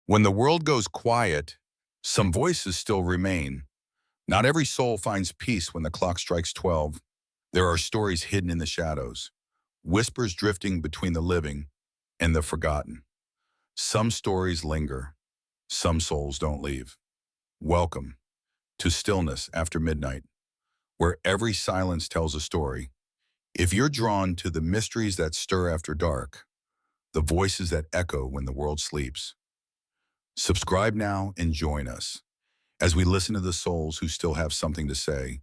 When the world goes quiet, some voices still remain. Not every soul finds peace when the clock strikes 12. There are stories hidden in the shadows, whispers drifting between the living and the forgotten. Some stories linger, some souls don't leave. Welcome to Stillness After Midnight, where every silence tells a story. If you're drawn to the mysteries that stir after dark, the voices that echo when the world sleeps, subscribe now and join us as we listen to the souls who still have something to say,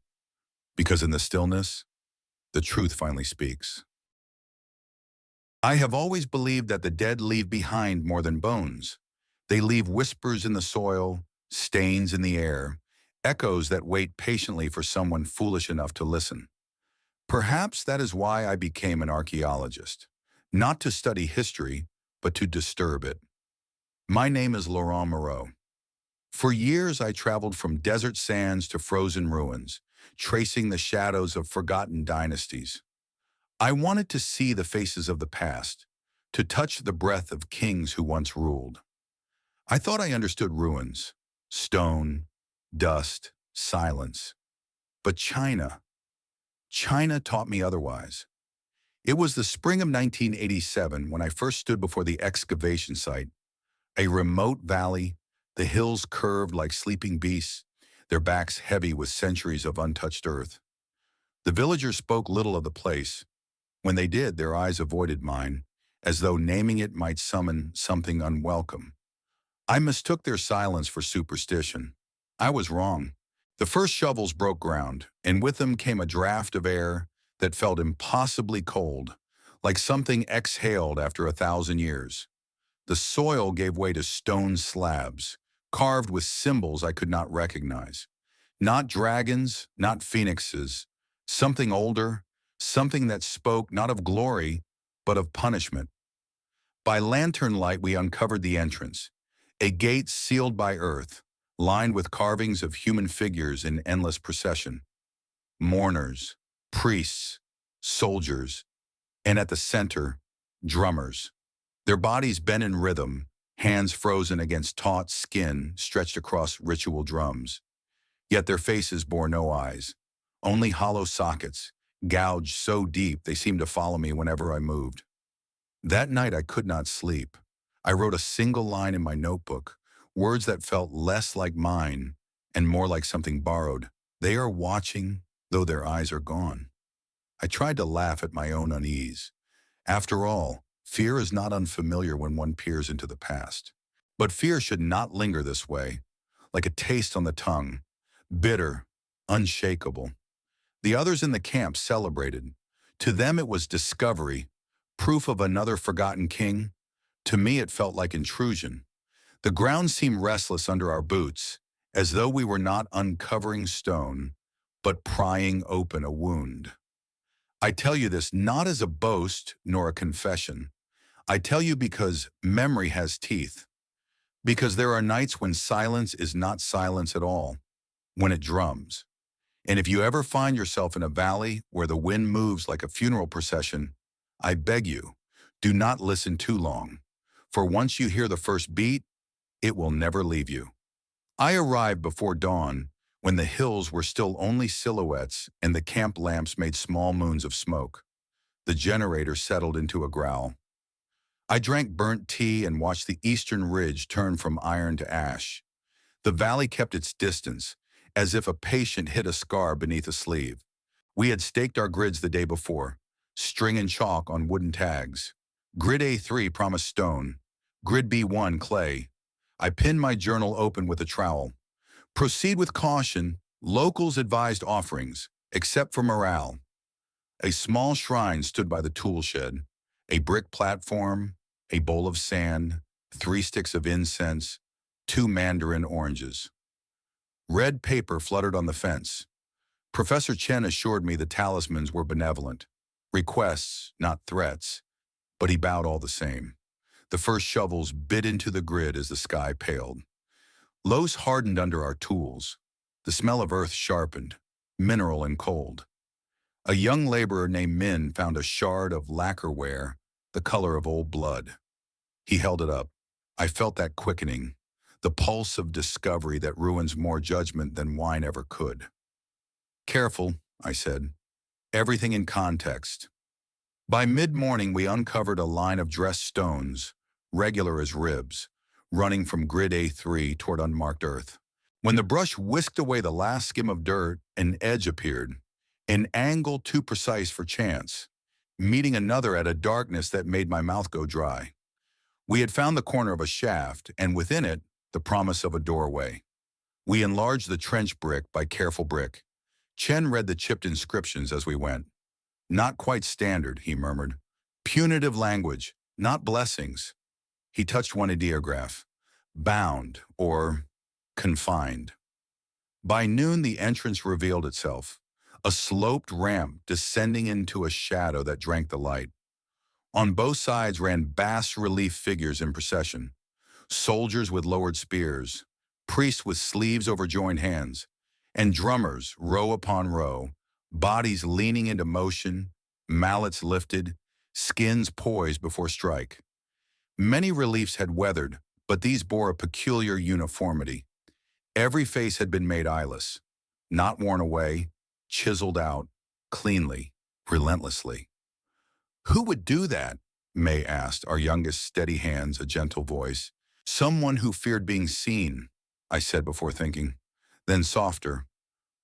because in the stillness, the truth finally speaks. I have always believed that the dead leave behind more than bones. They leave whispers in the soil, stains in the air, echoes that wait patiently for someone foolish enough to listen. Perhaps that is why I became an archaeologist, not to study history, but to disturb it. My name is Laurent Moreau. For years, I traveled from desert sands to frozen ruins, tracing the shadows of forgotten dynasties. I wanted to see the faces of the past, to touch the breath of kings who once ruled. I thought I understood ruins, stone, dust, silence. But China taught me otherwise. It was the spring of 1987 when I first stood before the excavation site, a remote valley, the hills curved like sleeping beasts, their backs heavy with centuries of untouched earth. The villagers spoke little of the place. When they did, their eyes avoided mine, as though naming it might summon something unwelcome. I mistook their silence for superstition. I was wrong. The first shovels broke ground, and with them came a draft of air that felt impossibly cold, like something exhaled after 1,000 years. The soil gave way to stone slabs, carved with symbols I could not recognize. Not dragons, not phoenixes, something older, something that spoke not of glory, but of punishment. By lantern light, we uncovered the entrance, a gate sealed by earth, lined with carvings of human figures in endless procession. Mourners, priests, soldiers, and at the center, drummers. Their bodies bent in rhythm, hands frozen against taut skin stretched across ritual drums. Yet their faces bore no eyes, only hollow sockets, gouged so deep they seemed to follow me whenever I moved. That night I could not sleep. I wrote a single line in my notebook, words that felt less like mine and more like something borrowed. They are watching, though their eyes are gone. I tried to laugh at my own unease. After all, fear is not unfamiliar when one peers into the past. But fear should not linger this way, like a taste on the tongue, bitter, unshakable. The others in the camp celebrated. To them it was discovery, proof of another forgotten king. To me it felt like intrusion. The ground seemed restless under our boots, as though we were not uncovering stone, but prying open a wound. I tell you this not as a boast nor a confession. I tell you because memory has teeth. Because there are nights when silence is not silence at all, when it drums. And if you ever find yourself in a valley where the wind moves like a funeral procession, I beg you, do not listen too long. For once you hear the first beat, it will never leave you. I arrived before dawn, when the hills were still only silhouettes and the camp lamps made small moons of smoke. The generator settled into a growl. I drank burnt tea and watched the eastern ridge turn from iron to ash. The valley kept its distance, as if a patient hid a scar beneath a sleeve. We had staked our grids the day before, string and chalk on wooden tags. Grid A3 promised stone, grid B1 clay. I pinned my journal open with a trowel. Proceed with caution, locals advised offerings, except for morale. A small shrine stood by the tool shed, a brick platform, a bowl of sand, 3 sticks of incense, 2 mandarin oranges. Red paper fluttered on the fence. Professor Chen assured me the talismans were benevolent, requests, not threats, but he bowed all the same. The first shovels bit into the grid as the sky paled. Lows hardened under our tools. The smell of earth sharpened, mineral and cold. A young laborer named Min found a shard of lacquerware, the color of old blood. He held it up. I felt that quickening, the pulse of discovery that ruins more judgment than wine ever could. Careful, I said. Everything in context. By mid-morning, we uncovered a line of dressed stones, regular as ribs, running from grid A3 toward unmarked earth. When the brush whisked away the last skim of dirt, an edge appeared, an angle too precise for chance, meeting another at a darkness that made my mouth go dry. We had found the corner of a shaft, and within it, the promise of a doorway. We enlarged the trench brick by careful brick. Chen read the chipped inscriptions as we went. Not quite standard, he murmured. Punitive language, not blessings. He touched one ideograph. Bound, or confined. By noon, the entrance revealed itself. A sloped ramp descending into a shadow that drank the light. On both sides ran bas-relief figures in procession. Soldiers with lowered spears, priests with sleeves over joined hands, and drummers, row upon row, bodies leaning into motion, mallets lifted, skins poised before strike. Many reliefs had weathered, but these bore a peculiar uniformity. Every face had been made eyeless, not worn away, chiseled out, cleanly, relentlessly. Who would do that? May asked, our youngest steady hands, a gentle voice. Someone who feared being seen, I said before thinking. Then softer,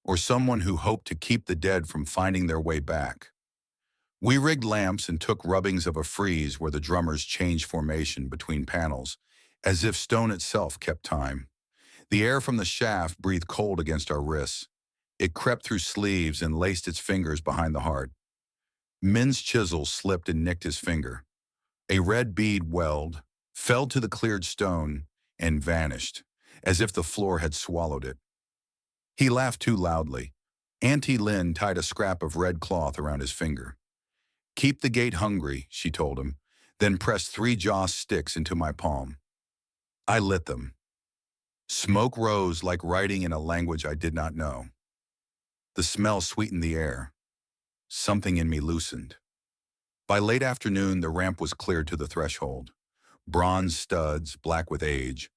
or someone who hoped to keep the dead from finding their way back. We rigged lamps and took rubbings of a frieze where the drummers changed formation between panels, as if stone itself kept time. The air from the shaft breathed cold against our wrists. It crept through sleeves and laced its fingers behind the heart. Min's chisel slipped and nicked his finger. A red bead welled, fell to the cleared stone, and vanished, as if the floor had swallowed it. He laughed too loudly. Auntie Lin tied a scrap of red cloth around his finger. Keep the gate hungry, she told him, then pressed 3 joss sticks into my palm. I lit them. Smoke rose like writing in a language I did not know. The smell sweetened the air. Something in me loosened. By late afternoon, the ramp was cleared to the threshold. Bronze studs, black with age,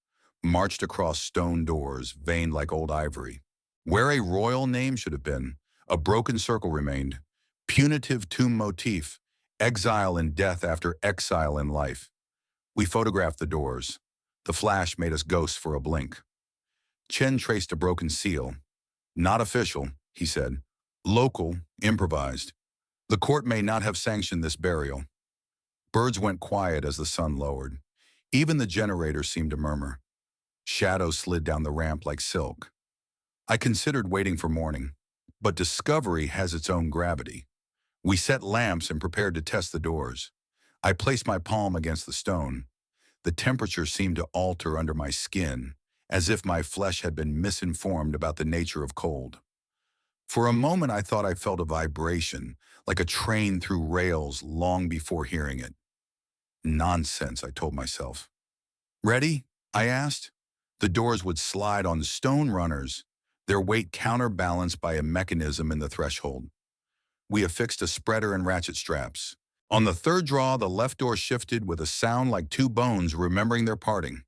marched across stone doors, veined like old ivory. Where a royal name should have been, a broken circle remained. Punitive tomb motif, exile in death after exile in life. We photographed the doors. The flash made us ghosts for a blink. Chen traced a broken seal. Not official, he said. Local, improvised. The court may not have sanctioned this burial. Birds went quiet as the sun lowered. Even the generator seemed to murmur. Shadows slid down the ramp like silk. I considered waiting for morning, but discovery has its own gravity. We set lamps and prepared to test the doors. I placed my palm against the stone. The temperature seemed to alter under my skin, as if my flesh had been misinformed about the nature of cold. For a moment I thought I felt a vibration, like a train through rails, long before hearing it. Nonsense, I told myself. Ready? I asked. The doors would slide on stone runners, their weight counterbalanced by a mechanism in the threshold. We affixed a spreader and ratchet straps. On the third draw, the left door shifted with a sound like 2 bones remembering their parting.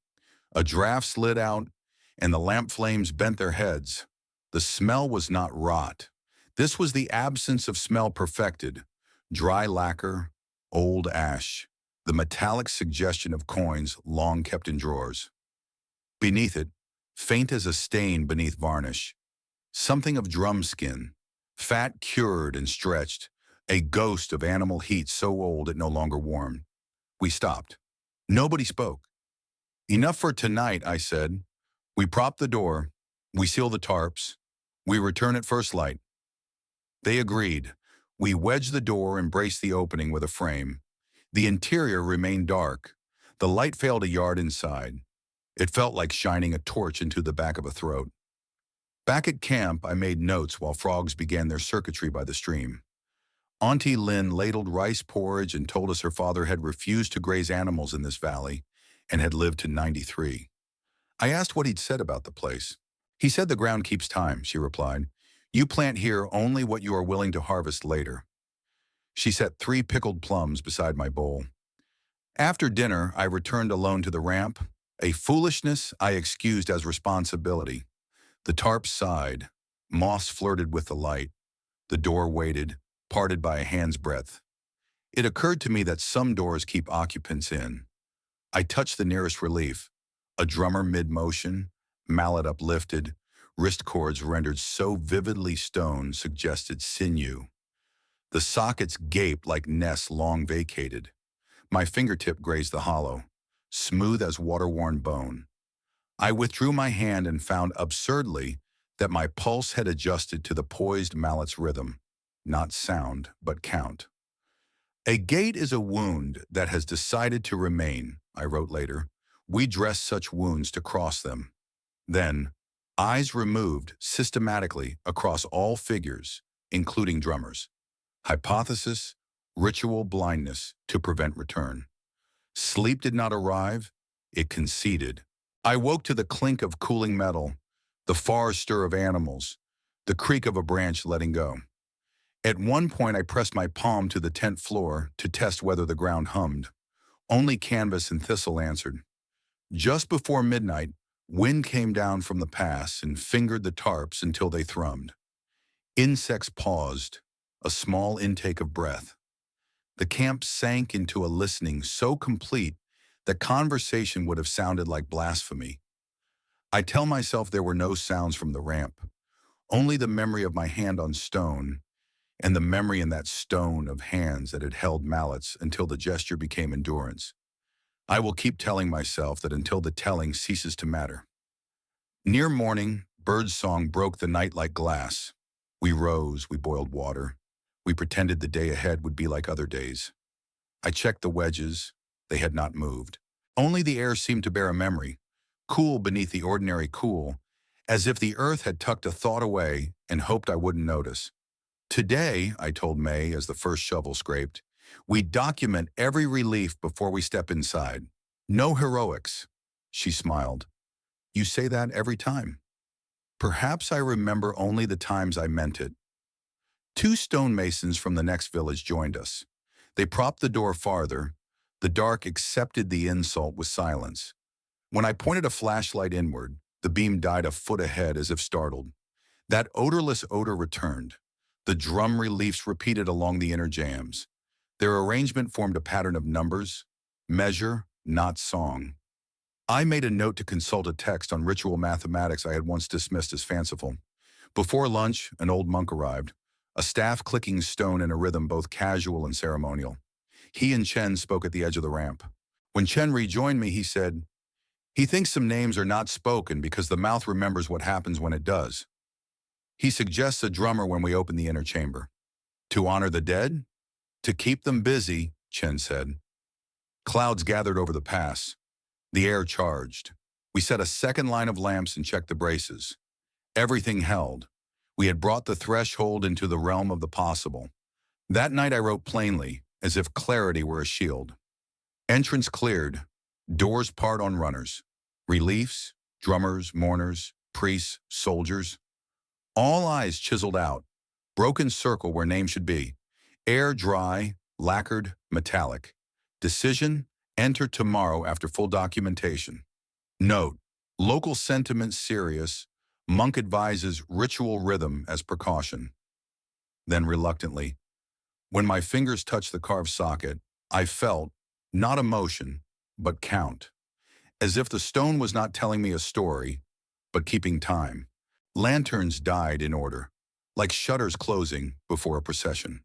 A draft slid out, and the lamp flames bent their heads. The smell was not rot. This was the absence of smell perfected. Dry lacquer, old ash, the metallic suggestion of coins long kept in drawers. Beneath it, faint as a stain beneath varnish, something of drum skin, fat cured and stretched, a ghost of animal heat so old it no longer warmed. We stopped. Nobody spoke. Enough for tonight, I said. We prop the door. We seal the tarps. We return at first light. They agreed. We wedged the door and braced the opening with a frame. The interior remained dark. The light failed a yard inside. It felt like shining a torch into the back of a throat. Back at camp, I made notes while frogs began their circuitry by the stream. Auntie Lin ladled rice porridge and told us her father had refused to graze animals in this valley and had lived to 93. I asked what he'd said about the place. He said the ground keeps time, she replied. You plant here only what you are willing to harvest later. She set 3 pickled plums beside my bowl. After dinner, I returned alone to the ramp. A foolishness I excused as responsibility. The tarp sighed. Moss flirted with the light. The door waited, parted by a hand's breadth. It occurred to me that some doors keep occupants in. I touched the nearest relief. A drummer mid-motion, mallet uplifted, wrist cords rendered so vividly stone suggested sinew. The sockets gaped like nests long vacated. My fingertip grazed the hollow, smooth as water-worn bone. I withdrew my hand and found absurdly that my pulse had adjusted to the poised mallet's rhythm, not sound, but count. A gate is a wound that has decided to remain, I wrote later. We dress such wounds to cross them. Then, eyes removed systematically across all figures, including drummers. Hypothesis, ritual blindness to prevent return. Sleep did not arrive, it conceded. I woke to the clink of cooling metal, the far stir of animals, the creak of a branch letting go. At one point I pressed my palm to the tent floor to test whether the ground hummed. Only canvas and thistle answered. Just before midnight, wind came down from the pass and fingered the tarps until they thrummed. Insects paused, a small intake of breath. The camp sank into a listening so complete that conversation would have sounded like blasphemy. I tell myself there were no sounds from the ramp, only the memory of my hand on stone, and the memory in that stone of hands that had held mallets until the gesture became endurance. I will keep telling myself that until the telling ceases to matter. Near morning, birdsong broke the night like glass. We rose, we boiled water. We pretended the day ahead would be like other days. I checked the wedges. They had not moved. Only the air seemed to bear a memory, cool beneath the ordinary cool, as if the earth had tucked a thought away and hoped I wouldn't notice. Today, I told May as the first shovel scraped, we document every relief before we step inside. No heroics. She smiled. You say that every time. Perhaps I remember only the times I meant it. 2 stonemasons from the next village joined us. They propped the door farther. The dark accepted the insult with silence. When I pointed a flashlight inward, the beam died a foot ahead as if startled. That odorless odor returned. The drum reliefs repeated along the inner jambs. Their arrangement formed a pattern of numbers, measure, not song. I made a note to consult a text on ritual mathematics I had once dismissed as fanciful. Before lunch, an old monk arrived, a staff clicking stone in a rhythm both casual and ceremonial. He and Chen spoke at the edge of the ramp. When Chen rejoined me, he said, he thinks some names are not spoken because the mouth remembers what happens when it does. He suggests a drummer when we open the inner chamber. To honor the dead? To keep them busy, Chen said. Clouds gathered over the pass. The air charged. We set a second line of lamps and checked the braces. Everything held. We had brought the threshold into the realm of the possible. That night I wrote plainly, as if clarity were a shield. Entrance cleared. Doors part on runners. Reliefs, drummers, mourners, priests, soldiers. All eyes chiseled out. Broken circle where name should be. Air dry, lacquered, metallic. Decision, enter tomorrow after full documentation. Note, local sentiment serious. Monk advises ritual rhythm as precaution. Then reluctantly, when my fingers touched the carved socket, I felt, not emotion, but count. As if the stone was not telling me a story, but keeping time. Lanterns died in order, like shutters closing before a procession.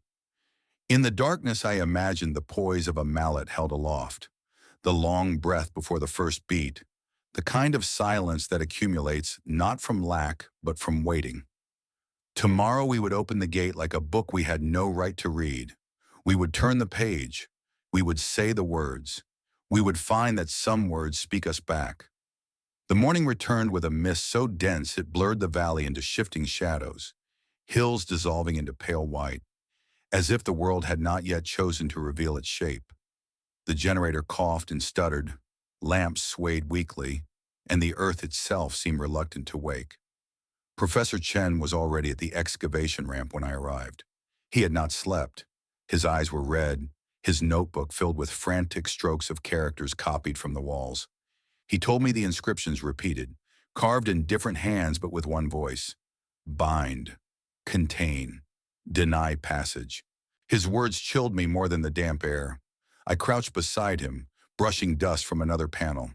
In the darkness I imagined the poise of a mallet held aloft, the long breath before the first beat, the kind of silence that accumulates not from lack but from waiting. Tomorrow we would open the gate like a book we had no right to read. We would turn the page. We would say the words. We would find that some words speak us back. The morning returned with a mist so dense it blurred the valley into shifting shadows, hills dissolving into pale white, as if the world had not yet chosen to reveal its shape. The generator coughed and stuttered, lamps swayed weakly, and the earth itself seemed reluctant to wake. Professor Chen was already at the excavation ramp when I arrived. He had not slept. His eyes were red, his notebook filled with frantic strokes of characters copied from the walls. He told me the inscriptions repeated, carved in different hands but with one voice. Bind, contain, deny passage. His words chilled me more than the damp air. I crouched beside him, brushing dust from another panel.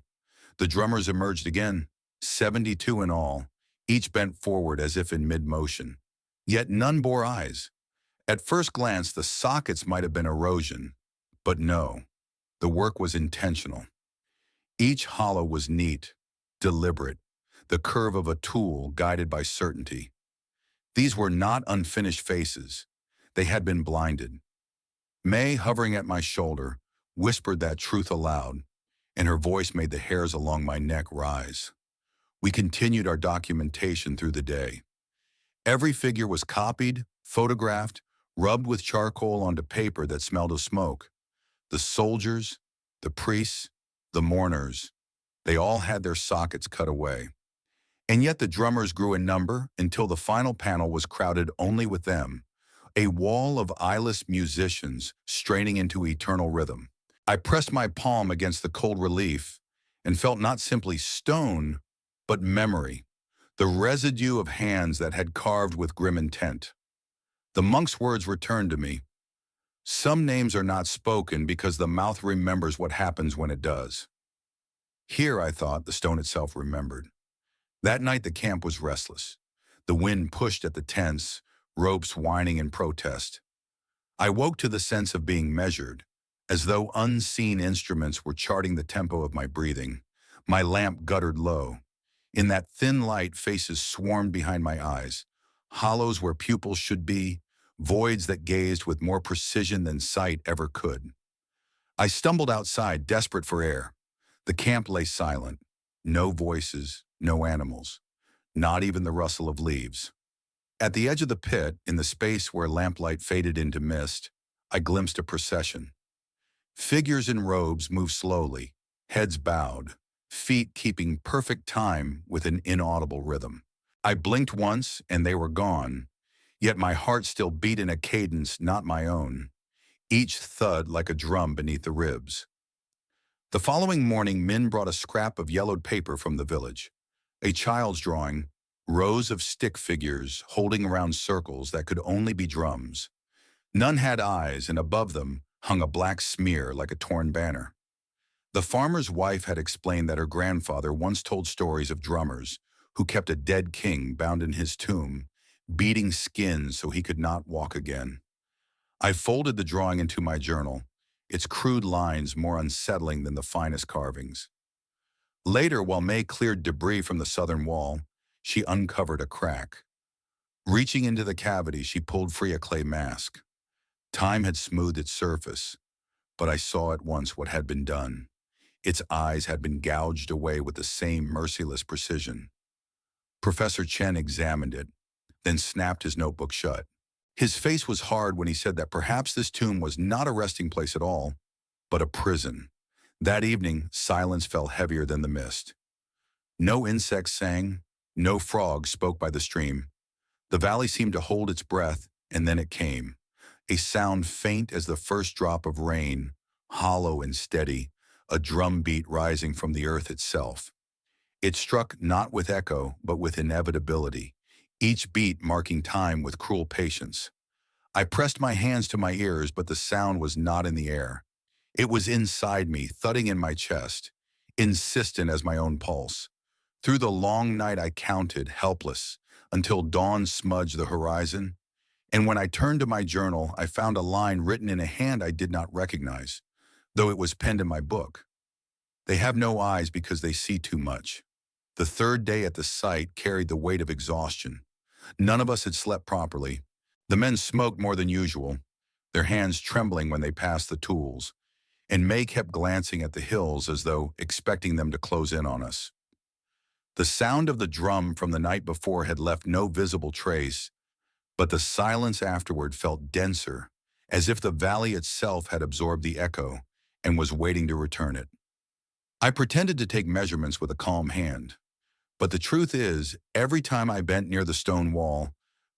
The drummers emerged again, 72 in all, each bent forward as if in mid-motion. Yet none bore eyes. At first glance, the sockets might have been erosion, but no, the work was intentional. Each hollow was neat, deliberate, the curve of a tool guided by certainty. These were not unfinished faces. They had been blinded. May, hovering at my shoulder, whispered that truth aloud, and her voice made the hairs along my neck rise. We continued our documentation through the day. Every figure was copied, photographed, rubbed with charcoal onto paper that smelled of smoke. The soldiers, the priests, the mourners, they all had their sockets cut away. And yet the drummers grew in number until the final panel was crowded only with them, a wall of eyeless musicians straining into eternal rhythm. I pressed my palm against the cold relief and felt not simply stone, but memory, the residue of hands that had carved with grim intent. The monk's words returned to me. Some names are not spoken because the mouth remembers what happens when it does. Here, I thought, the stone itself remembered. That night the camp was restless. The wind pushed at the tents, ropes whining in protest. I woke to the sense of being measured, as though unseen instruments were charting the tempo of my breathing. My lamp guttered low. In that thin light, faces swarmed behind my eyes, hollows where pupils should be, voids that gazed with more precision than sight ever could. I stumbled outside, desperate for air. The camp lay silent. No voices, no animals, not even the rustle of leaves. At the edge of the pit, in the space where lamplight faded into mist, I glimpsed a procession. Figures in robes moved slowly, heads bowed, feet keeping perfect time with an inaudible rhythm. I blinked once and they were gone, yet my heart still beat in a cadence not my own, each thud like a drum beneath the ribs. The following morning, Min brought a scrap of yellowed paper from the village, a child's drawing, rows of stick figures holding around circles that could only be drums. None had eyes, and above them hung a black smear like a torn banner. The farmer's wife had explained that her grandfather once told stories of drummers who kept a dead king bound in his tomb, beating skins so he could not walk again. I folded the drawing into my journal, its crude lines more unsettling than the finest carvings. Later, while May cleared debris from the southern wall, she uncovered a crack. Reaching into the cavity, she pulled free a clay mask. Time had smoothed its surface, but I saw at once what had been done. Its eyes had been gouged away with the same merciless precision. Professor Chen examined it, then snapped his notebook shut. His face was hard when he said that perhaps this tomb was not a resting place at all, but a prison. That evening, silence fell heavier than the mist. No insects sang, no frog spoke by the stream. The valley seemed to hold its breath, and then it came. A sound faint as the first drop of rain, hollow and steady, a drum beat rising from the earth itself. It struck not with echo, but with inevitability, each beat marking time with cruel patience. I pressed my hands to my ears, but the sound was not in the air. It was inside me, thudding in my chest, insistent as my own pulse. Through the long night I counted, helpless, until dawn smudged the horizon. And when I turned to my journal, I found a line written in a hand I did not recognize, though it was penned in my book. They have no eyes because they see too much. The third day at the site carried the weight of exhaustion. None of us had slept properly. The men smoked more than usual, their hands trembling when they passed the tools, and May kept glancing at the hills as though expecting them to close in on us. The sound of the drum from the night before had left no visible trace, but the silence afterward felt denser, as if the valley itself had absorbed the echo and was waiting to return it. I pretended to take measurements with a calm hand, but the truth is, every time I bent near the stone wall,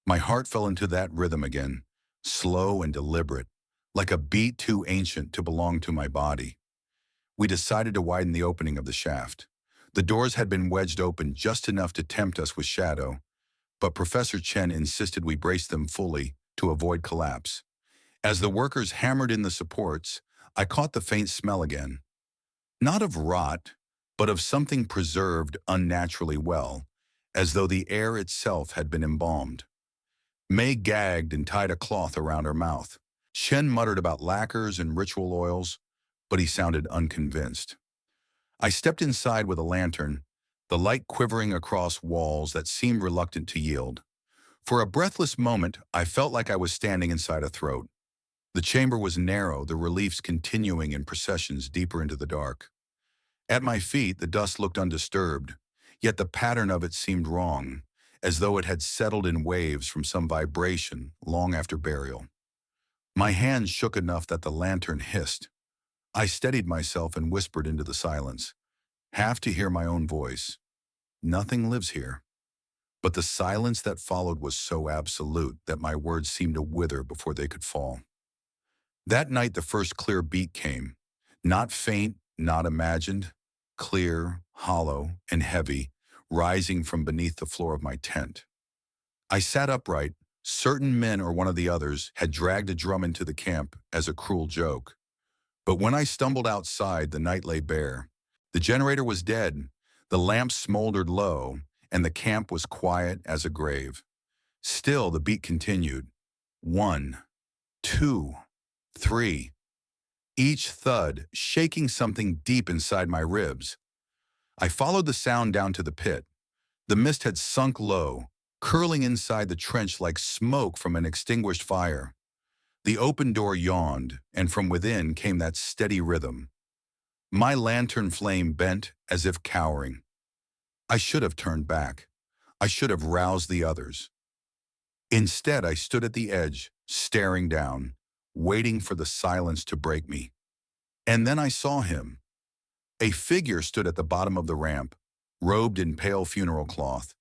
my heart fell into that rhythm again, slow and deliberate, like a beat too ancient to belong to my body. We decided to widen the opening of the shaft. The doors had been wedged open just enough to tempt us with shadow, but Professor Chen insisted we brace them fully to avoid collapse. As the workers hammered in the supports, I caught the faint smell again. Not of rot, but of something preserved unnaturally well, as though the air itself had been embalmed. May gagged and tied a cloth around her mouth. Chen muttered about lacquers and ritual oils, but he sounded unconvinced. I stepped inside with a lantern, the light quivering across walls that seemed reluctant to yield. For a breathless moment, I felt like I was standing inside a throat. The chamber was narrow, the reliefs continuing in processions deeper into the dark. At my feet, the dust looked undisturbed, yet the pattern of it seemed wrong, as though it had settled in waves from some vibration long after burial. My hands shook enough that the lantern hissed. I steadied myself and whispered into the silence, half to hear my own voice. Nothing lives here. But the silence that followed was so absolute that my words seemed to wither before they could fall. That night the first clear beat came, not faint, not imagined, clear, hollow, and heavy, rising from beneath the floor of my tent. I sat upright. Certain men or one of the others had dragged a drum into the camp as a cruel joke. But when I stumbled outside, the night lay bare. The generator was dead, the lamps smoldered low, and the camp was quiet as a grave. Still, the beat continued. 1, 2, 3. Each thud shaking something deep inside my ribs. I followed the sound down to the pit. The mist had sunk low, curling inside the trench like smoke from an extinguished fire. The open door yawned, and from within came that steady rhythm. My lantern flame bent as if cowering. I should have turned back. I should have roused the others. Instead, I stood at the edge, staring down, waiting for the silence to break me. And then I saw him. A figure stood at the bottom of the ramp, robed in pale funeral cloth,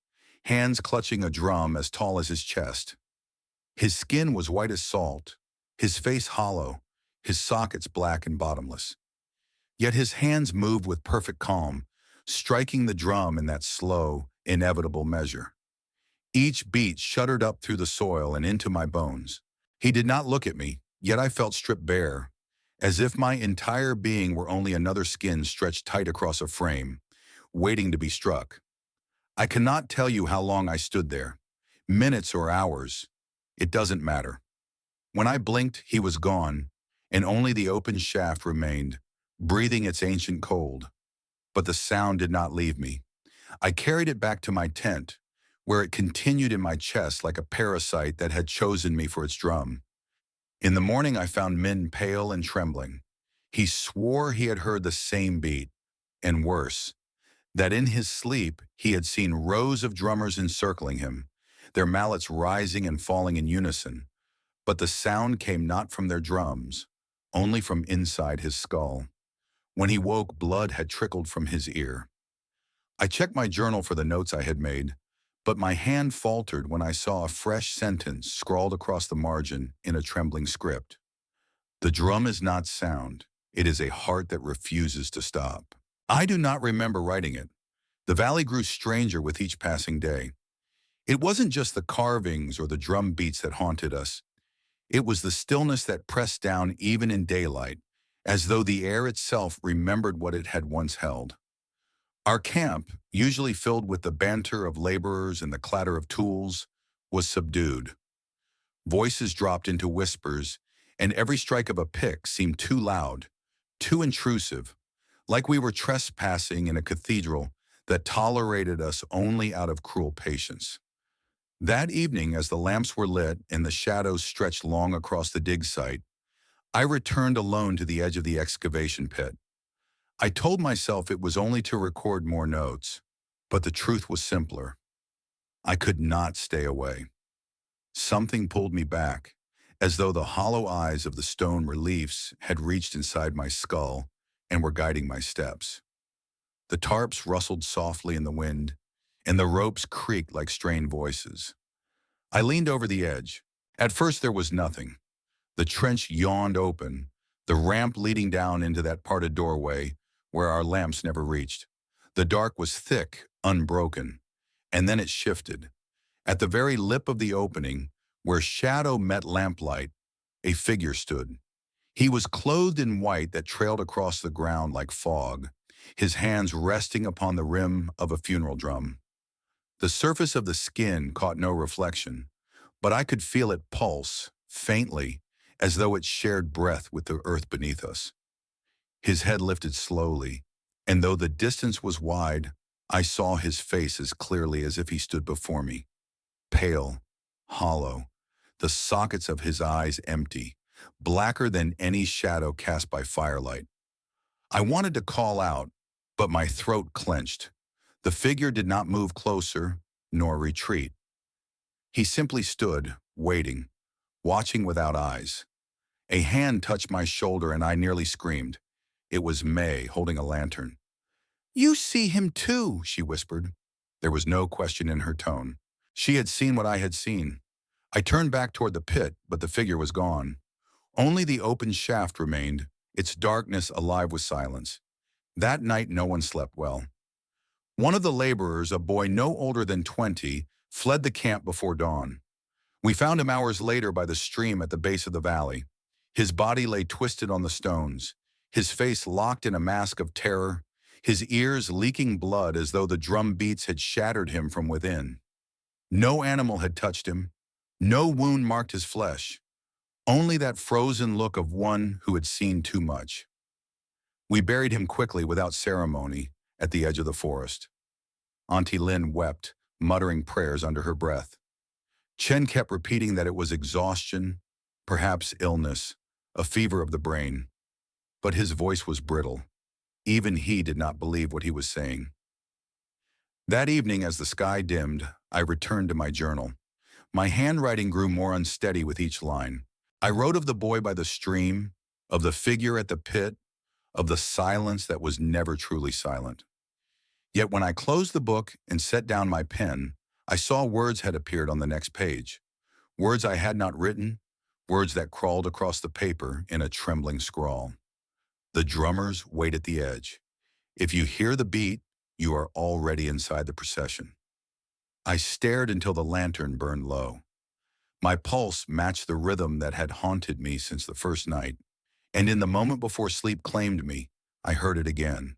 hands clutching a drum as tall as his chest. His skin was white as salt, his face hollow, his sockets black and bottomless. Yet his hands moved with perfect calm, striking the drum in that slow, inevitable measure. Each beat shuddered up through the soil and into my bones. He did not look at me, yet I felt stripped bare, as if my entire being were only another skin stretched tight across a frame, waiting to be struck. I cannot tell you how long I stood there, minutes or hours. It doesn't matter. When I blinked, he was gone, and only the open shaft remained, breathing its ancient cold. But the sound did not leave me. I carried it back to my tent, where it continued in my chest like a parasite that had chosen me for its drum. In the morning, I found Min pale and trembling. He swore he had heard the same beat, and worse, that in his sleep he had seen rows of drummers encircling him, their mallets rising and falling in unison. But the sound came not from their drums, only from inside his skull. When he woke, blood had trickled from his ear. I checked my journal for the notes I had made, but my hand faltered when I saw a fresh sentence scrawled across the margin in a trembling script. The drum is not sound. It is a heart that refuses to stop. I do not remember writing it. The valley grew stranger with each passing day. It wasn't just the carvings or the drum beats that haunted us. It was the stillness that pressed down even in daylight, as though the air itself remembered what it had once held. Our camp, usually filled with the banter of laborers and the clatter of tools, was subdued. Voices dropped into whispers, and every strike of a pick seemed too loud, too intrusive, like we were trespassing in a cathedral that tolerated us only out of cruel patience. That evening, as the lamps were lit and the shadows stretched long across the dig site, I returned alone to the edge of the excavation pit. I told myself it was only to record more notes, but the truth was simpler. I could not stay away. Something pulled me back, as though the hollow eyes of the stone reliefs had reached inside my skull and were guiding my steps. The tarps rustled softly in the wind, and the ropes creaked like strained voices. I leaned over the edge. At first there was nothing. The trench yawned open, the ramp leading down into that parted doorway where our lamps never reached. The dark was thick, unbroken, and then it shifted. At the very lip of the opening, where shadow met lamplight, a figure stood. He was clothed in white that trailed across the ground like fog, his hands resting upon the rim of a funeral drum. The surface of the skin caught no reflection, but I could feel it pulse, faintly, as though it shared breath with the earth beneath us. His head lifted slowly, and though the distance was wide, I saw his face as clearly as if he stood before me. Pale, hollow, the sockets of his eyes empty, blacker than any shadow cast by firelight. I wanted to call out, but my throat clenched. The figure did not move closer, nor retreat. He simply stood, waiting, watching without eyes. A hand touched my shoulder and I nearly screamed. It was May, holding a lantern. "You see him too," she whispered. There was no question in her tone. She had seen what I had seen. I turned back toward the pit, but the figure was gone. Only the open shaft remained, its darkness alive with silence. That night no one slept well. One of the laborers, a boy no older than 20, fled the camp before dawn. We found him hours later by the stream at the base of the valley. His body lay twisted on the stones, his face locked in a mask of terror, his ears leaking blood as though the drum beats had shattered him from within. No animal had touched him. No wound marked his flesh. Only that frozen look of one who had seen too much. We buried him quickly without ceremony at the edge of the forest. Auntie Lin wept, muttering prayers under her breath. Chen kept repeating that it was exhaustion, perhaps illness, a fever of the brain. But his voice was brittle. Even he did not believe what he was saying. That evening, as the sky dimmed, I returned to my journal. My handwriting grew more unsteady with each line. I wrote of the boy by the stream, of the figure at the pit, of the silence that was never truly silent. Yet when I closed the book and set down my pen, I saw words had appeared on the next page. Words I had not written, words that crawled across the paper in a trembling scrawl. The drummers wait at the edge. If you hear the beat, you are already inside the procession. I stared until the lantern burned low. My pulse matched the rhythm that had haunted me since the first night, and in the moment before sleep claimed me, I heard it again.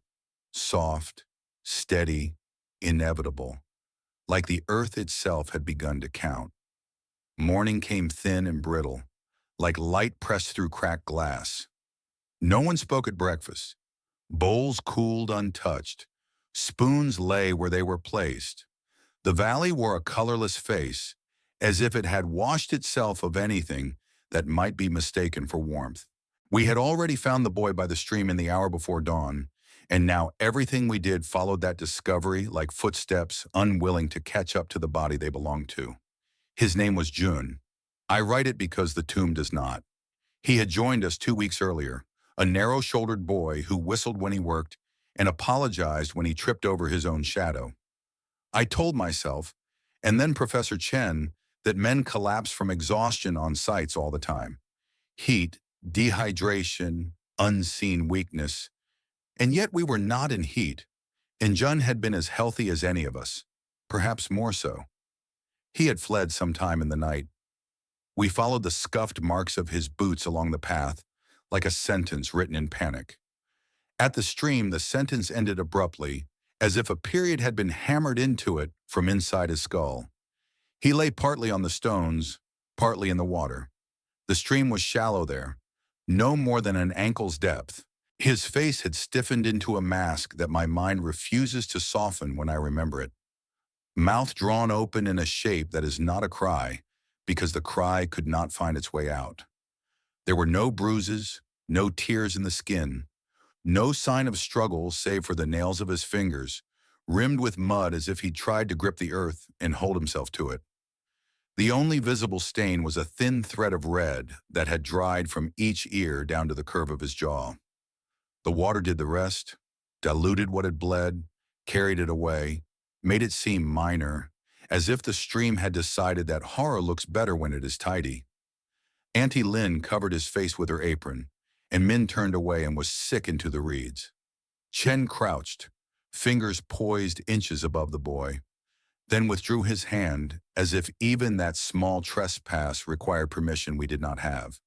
Soft, steady, inevitable, like the earth itself had begun to count. Morning came thin and brittle, like light pressed through cracked glass. No one spoke at breakfast. Bowls cooled untouched. Spoons lay where they were placed. The valley wore a colorless face, as if it had washed itself of anything that might be mistaken for warmth. We had already found the boy by the stream in the hour before dawn, and now everything we did followed that discovery like footsteps, unwilling to catch up to the body they belonged to. His name was Jun. I write it because the tomb does not. He had joined us 2 weeks earlier, a narrow-shouldered boy who whistled when he worked and apologized when he tripped over his own shadow. I told myself, and then Professor Chen, that men collapse from exhaustion on sites all the time. Heat, dehydration, unseen weakness. And yet we were not in heat, and Jun had been as healthy as any of us, perhaps more so. He had fled sometime in the night. We followed the scuffed marks of his boots along the path, like a sentence written in panic. At the stream, the sentence ended abruptly, as if a period had been hammered into it from inside his skull. He lay partly on the stones, partly in the water. The stream was shallow there, no more than an ankle's depth. His face had stiffened into a mask that my mind refuses to soften when I remember it. Mouth drawn open in a shape that is not a cry, because the cry could not find its way out. There were no bruises, no tears in the skin, no sign of struggle save for the nails of his fingers, rimmed with mud as if he tried to grip the earth and hold himself to it. The only visible stain was a thin thread of red that had dried from each ear down to the curve of his jaw. The water did the rest, diluted what had bled, carried it away, made it seem minor, as if the stream had decided that horror looks better when it is tidy. Auntie Lin covered his face with her apron, and Min turned away and was sick into the reeds. Chen crouched, fingers poised inches above the boy, then withdrew his hand as if even that small trespass required permission we did not have.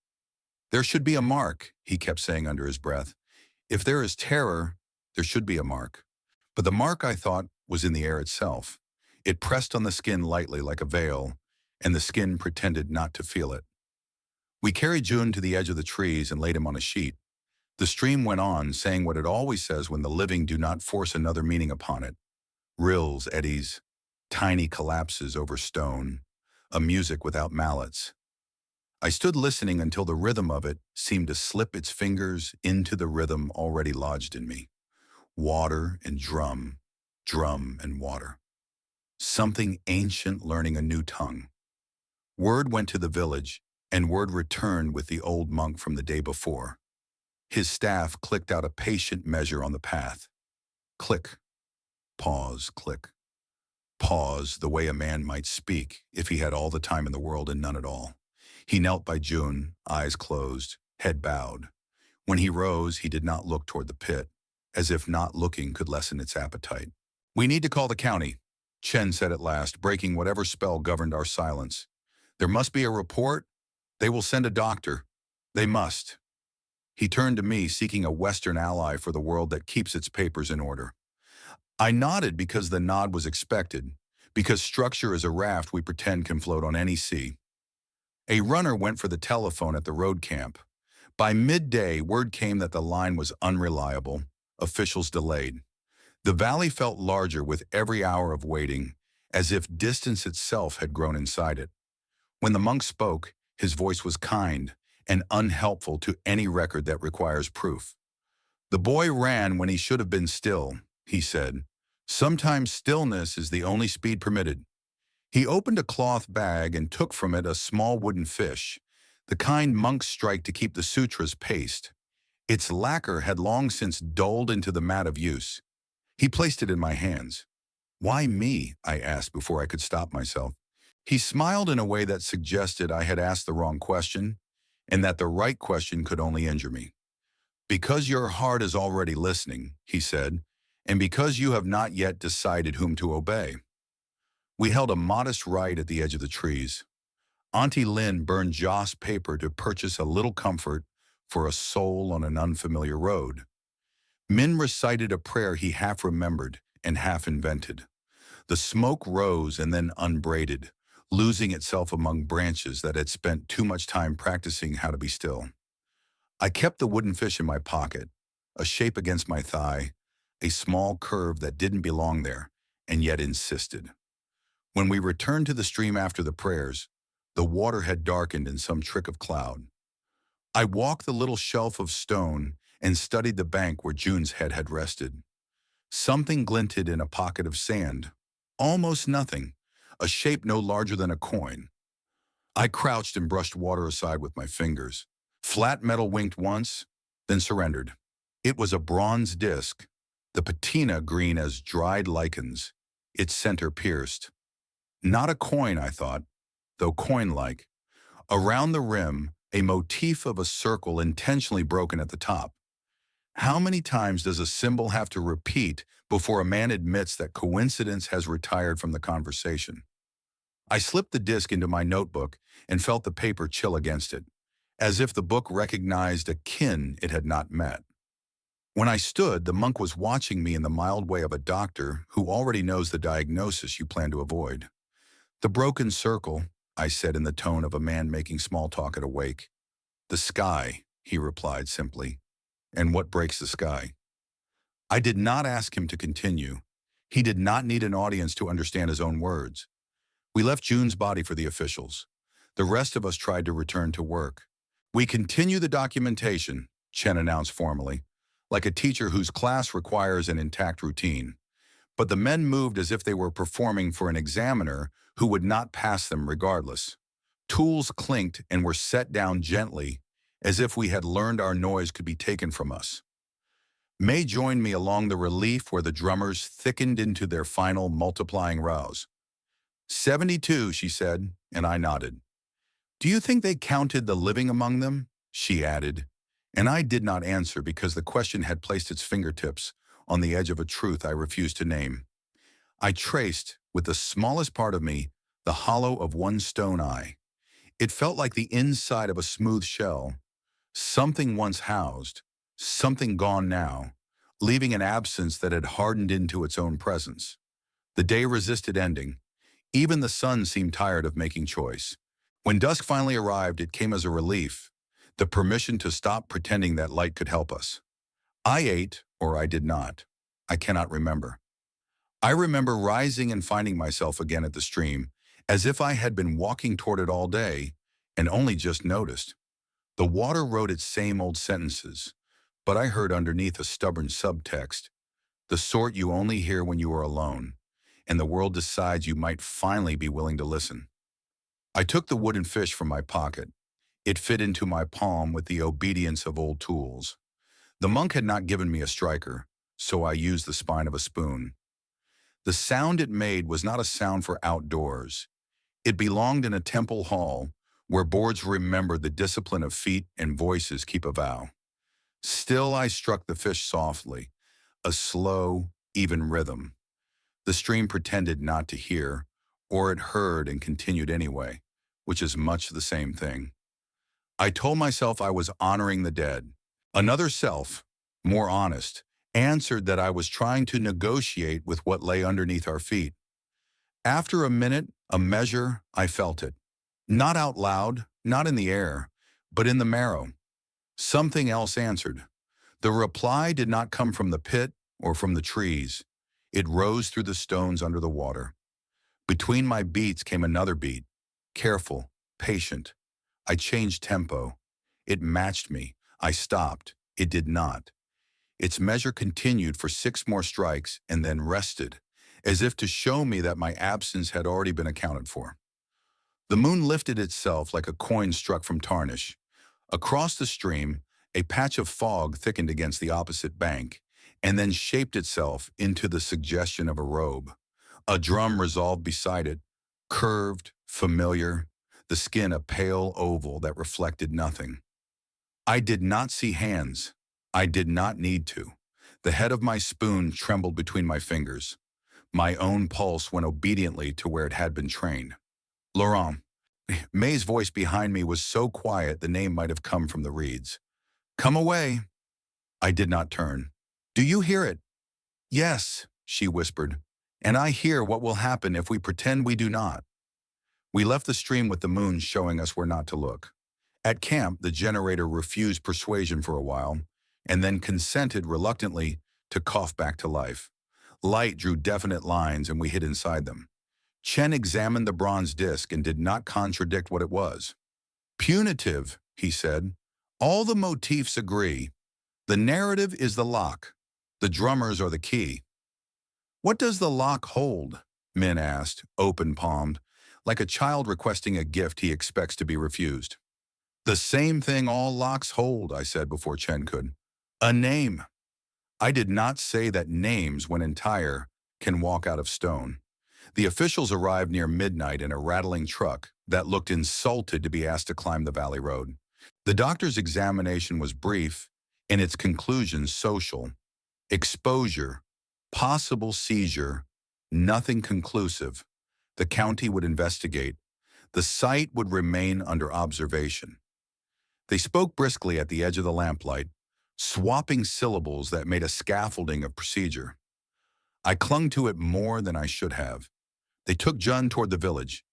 There should be a mark, he kept saying under his breath. If there is terror, there should be a mark. But the mark, I thought, was in the air itself. It pressed on the skin lightly like a veil, and the skin pretended not to feel it. We carried June to the edge of the trees and laid him on a sheet. The stream went on, saying what it always says when the living do not force another meaning upon it. Rills, eddies, tiny collapses over stone, a music without mallets. I stood listening until the rhythm of it seemed to slip its fingers into the rhythm already lodged in me. Water and drum, drum and water. Something ancient learning a new tongue. Word went to the village, and word returned with the old monk from the day before. His staff clicked out a patient measure on the path. Click, pause, click. Pause the way a man might speak if he had all the time in the world and none at all. He knelt by June, eyes closed, head bowed. When he rose, he did not look toward the pit, as if not looking could lessen its appetite. "We need to call the county," Chen said at last, breaking whatever spell governed our silence. "There must be a report. They will send a doctor. They must." He turned to me, seeking a Western ally for the world that keeps its papers in order. I nodded because the nod was expected, because structure is a raft we pretend can float on any sea. A runner went for the telephone at the road camp. By midday, word came that the line was unreliable, officials delayed. The valley felt larger with every hour of waiting, as if distance itself had grown inside it. When the monk spoke, his voice was kind and unhelpful to any record that requires proof. "The boy ran when he should have been still," he said. "Sometimes stillness is the only speed permitted." He opened a cloth bag and took from it a small wooden fish, the kind monks strike to keep the sutras paced. Its lacquer had long since dulled into the mat of use. He placed it in my hands. "Why me?" I asked before I could stop myself. He smiled in a way that suggested I had asked the wrong question, and that the right question could only injure me. "Because your heart is already listening," he said, "and because you have not yet decided whom to obey." We held a modest rite at the edge of the trees. Auntie Lynn burned joss paper to purchase a little comfort for a soul on an unfamiliar road. Min recited a prayer he half remembered and half invented. The smoke rose and then unbraided, losing itself among branches that had spent too much time practicing how to be still. I kept the wooden fish in my pocket, a shape against my thigh, a small curve that didn't belong there, and yet insisted. When we returned to the stream after the prayers, the water had darkened in some trick of cloud. I walked the little shelf of stone and studied the bank where June's head had rested. Something glinted in a pocket of sand. Almost nothing, a shape no larger than a coin. I crouched and brushed water aside with my fingers. Flat metal winked once, then surrendered. It was a bronze disc, the patina green as dried lichens, its center pierced. Not a coin, I thought, though coin-like. Around the rim, a motif of a circle intentionally broken at the top. How many times does a symbol have to repeat before a man admits that coincidence has retired from the conversation? I slipped the disc into my notebook and felt the paper chill against it, as if the book recognized a kin it had not met. When I stood, the monk was watching me in the mild way of a doctor who already knows the diagnosis you plan to avoid. "The broken circle," I said in the tone of a man making small talk at a wake. "The sky," he replied simply. "And what breaks the sky?" I did not ask him to continue. He did not need an audience to understand his own words. We left June's body for the officials. The rest of us tried to return to work. "We continue the documentation," Chen announced formally, like a teacher whose class requires an intact routine. But the men moved as if they were performing for an examiner who would not pass them regardless. Tools clinked and were set down gently, as if we had learned our noise could be taken from us. May joined me along the relief where the drummers thickened into their final multiplying rouse. 72, she said, and I nodded. "Do you think they counted the living among them?" she added, and I did not answer because the question had placed its fingertips on the edge of a truth I refused to name. I traced, with the smallest part of me, the hollow of one stone eye. It felt like the inside of a smooth shell, something once housed, something gone now, leaving an absence that had hardened into its own presence. The day resisted ending. Even the sun seemed tired of making choice. When dusk finally arrived, it came as a relief, the permission to stop pretending that light could help us. I ate, or I did not. I cannot remember. I remember rising and finding myself again at the stream, as if I had been walking toward it all day and only just noticed. The water wrote its same old sentences, but I heard underneath a stubborn subtext, the sort you only hear when you are alone, and the world decides you might finally be willing to listen. I took the wooden fish from my pocket. It fit into my palm with the obedience of old tools. The monk had not given me a striker, so I used the spine of a spoon. The sound it made was not a sound for outdoors. It belonged in a temple hall where boards remember the discipline of feet and voices keep a vow. Still I struck the fish softly, a slow, even rhythm. The stream pretended not to hear, or it heard and continued anyway, which is much the same thing. I told myself I was honoring the dead. Another self, more honest, answered that I was trying to negotiate with what lay underneath our feet. After a minute, a measure, I felt it. Not out loud, not in the air, but in the marrow. Something else answered. The reply did not come from the pit or from the trees. It rose through the stones under the water. Between my beats came another beat, careful, patient. I changed tempo. It matched me. I stopped. It did not. Its measure continued for 6 more strikes and then rested, as if to show me that my absence had already been accounted for. The moon lifted itself like a coin struck from tarnish. Across the stream, a patch of fog thickened against the opposite bank, and then shaped itself into the suggestion of a robe. A drum resolved beside it, curved, familiar, the skin a pale oval that reflected nothing. I did not see hands. I did not need to. The head of my spoon trembled between my fingers. My own pulse went obediently to where it had been trained. Laurent. May's voice behind me was so quiet the name might have come from the reeds. Come away. I did not turn. Do you hear it? Yes, she whispered. And I hear what will happen if we pretend we do not. We left the stream with the moon showing us where not to look. At camp, the generator refused persuasion for a while, and then consented reluctantly to cough back to life. Light drew definite lines and we hid inside them. Chen examined the bronze disc and did not contradict what it was. Punitive, he said. All the motifs agree. The narrative is the lock. The drummers are the key. What does the lock hold? Min asked, open-palmed, like a child requesting a gift he expects to be refused. The same thing all locks hold, I said before Chen could. A name. I did not say that names, when entire, can walk out of stone. The officials arrived near midnight in a rattling truck that looked insulted to be asked to climb the valley road. The doctor's examination was brief, and its conclusions social. Exposure, possible seizure, nothing conclusive. The county would investigate. The site would remain under observation. They spoke briskly at the edge of the lamplight, swapping syllables that made a scaffolding of procedure. I clung to it more than I should have. They took Jun toward the village,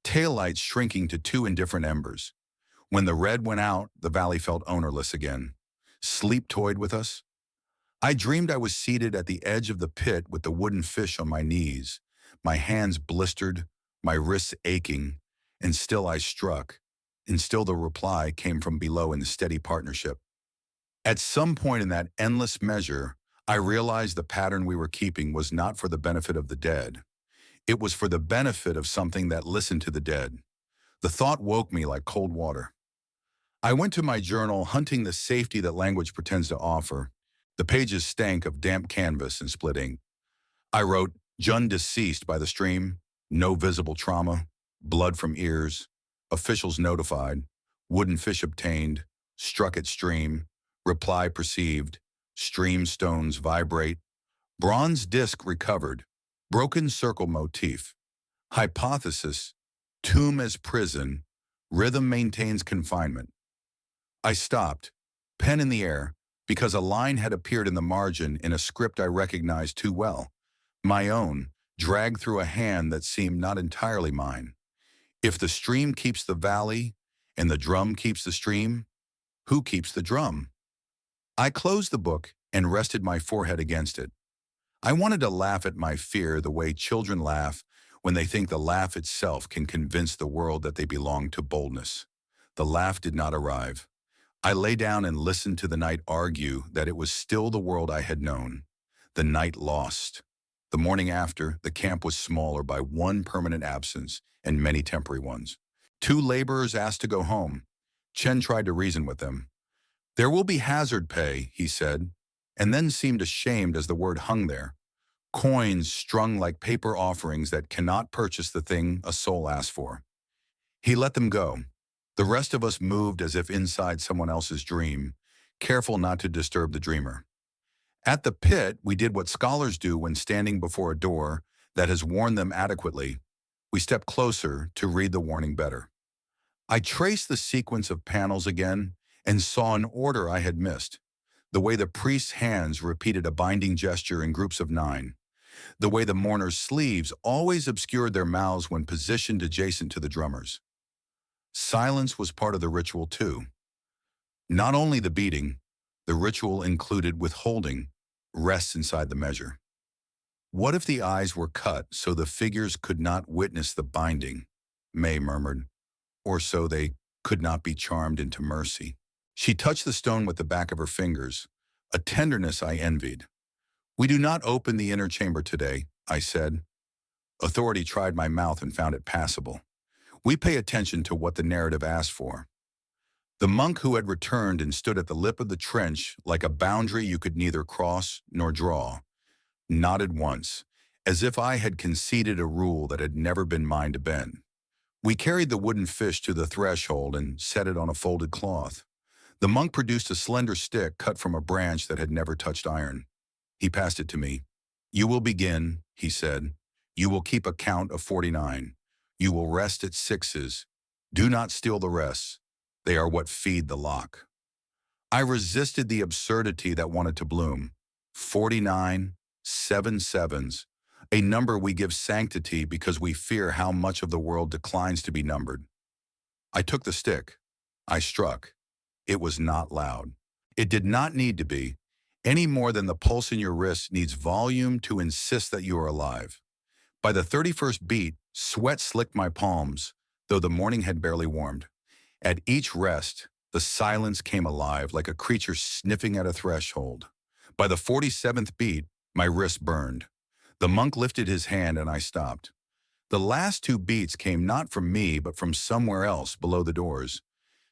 taillights shrinking to 2 indifferent embers. When the red went out, the valley felt ownerless again. Sleep toyed with us. I dreamed I was seated at the edge of the pit with the wooden fish on my knees, my hands blistered, my wrists aching, and still I struck, and still the reply came from below in steady partnership. At some point in that endless measure, I realized the pattern we were keeping was not for the benefit of the dead. It was for the benefit of something that listened to the dead. The thought woke me like cold water. I went to my journal, hunting the safety that language pretends to offer. The pages stank of damp canvas and split ink. I wrote, Jun deceased by the stream, no visible trauma, blood from ears, officials notified, wooden fish obtained, struck at stream, reply perceived, stream stones vibrate, Bronze disc recovered. Broken circle motif. Hypothesis: tomb as prison. Rhythm maintains confinement. I stopped, pen in the air, because a line had appeared in the margin in a script I recognized too well. My own, dragged through a hand that seemed not entirely mine. If the stream keeps the valley, and the drum keeps the stream, who keeps the drum? I closed the book and rested my forehead against it. I wanted to laugh at my fear the way children laugh when they think the laugh itself can convince the world that they belong to boldness. The laugh did not arrive. I lay down and listened to the night argue that it was still the world I had known. The night lost. The morning after, the camp was smaller by one permanent absence and many temporary ones. Two laborers asked to go home. Chen tried to reason with them. "There will be hazard pay," he said, and then seemed ashamed as the word hung there. Coins strung like paper offerings that cannot purchase the thing a soul asks for. He let them go. The rest of us moved as if inside someone else's dream, careful not to disturb the dreamer. At the pit, we did what scholars do when standing before a door that has warned them adequately. We stepped closer to read the warning better. I traced the sequence of panels again and saw an order I had missed. The way the priest's hands repeated a binding gesture in groups of 9. The way the mourner's sleeves always obscured their mouths when positioned adjacent to the drummers. Silence was part of the ritual too. Not only the beating, the ritual included withholding, rests inside the measure. What if the eyes were cut so the figures could not witness the binding? May murmured, or so they could not be charmed into mercy. She touched the stone with the back of her fingers, a tenderness I envied. "We do not open the inner chamber today," I said. Authority tried my mouth and found it passable. "We pay attention to what the narrative asked for." The monk who had returned and stood at the lip of the trench like a boundary you could neither cross nor draw, nodded once, as if I had conceded a rule that had never been mine to bend. We carried the wooden fish to the threshold and set it on a folded cloth. The monk produced a slender stick cut from a branch that had never touched iron. He passed it to me. "You will begin," he said. "You will keep a count of 49. You will rest at 6s. Do not steal the rests. They are what feed the lock." I resisted the absurdity that wanted to bloom. 49, 7 sevens, a number we give sanctity because we fear how much of the world declines to be numbered. I took the stick. I struck. It was not loud. It did not need to be, any more than the pulse in your wrist needs volume to insist that you are alive. By the 31st beat, sweat slicked my palms, though the morning had barely warmed. At each rest, the silence came alive like a creature sniffing at a threshold. By the 47th beat, my wrist burned. The monk lifted his hand and I stopped. The last 2 beats came not from me but from somewhere else below the doors.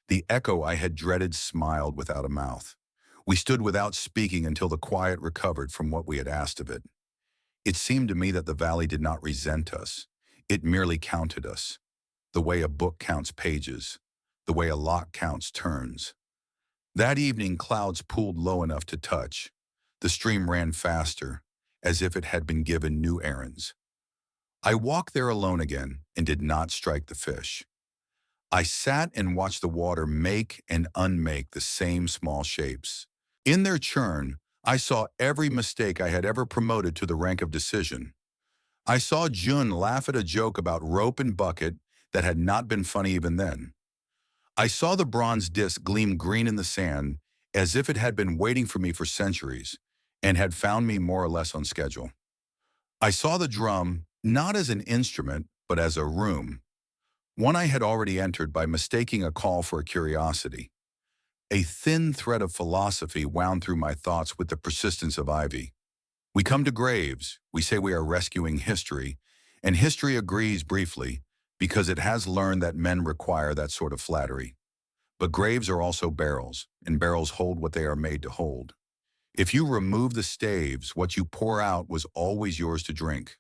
The echo I had dreaded smiled without a mouth. We stood without speaking until the quiet recovered from what we had asked of it. It seemed to me that the valley did not resent us. It merely counted us. The way a book counts pages. The way a lock counts turns. That evening, clouds pooled low enough to touch. The stream ran faster, as if it had been given new errands. I walked there alone again and did not strike the fish. I sat and watched the water make and unmake the same small shapes. In their churn, I saw every mistake I had ever promoted to the rank of decision. I saw Jun laugh at a joke about rope and bucket that had not been funny even then. I saw the bronze disc gleam green in the sand as if it had been waiting for me for centuries and had found me more or less on schedule. I saw the drum not as an instrument, but as a room. One I had already entered by mistaking a call for a curiosity. A thin thread of philosophy wound through my thoughts with the persistence of ivy. We come to graves, we say we are rescuing history, and history agrees briefly because it has learned that men require that sort of flattery. But graves are also barrels, and barrels hold what they are made to hold. If you remove the staves, what you pour out was always yours to drink.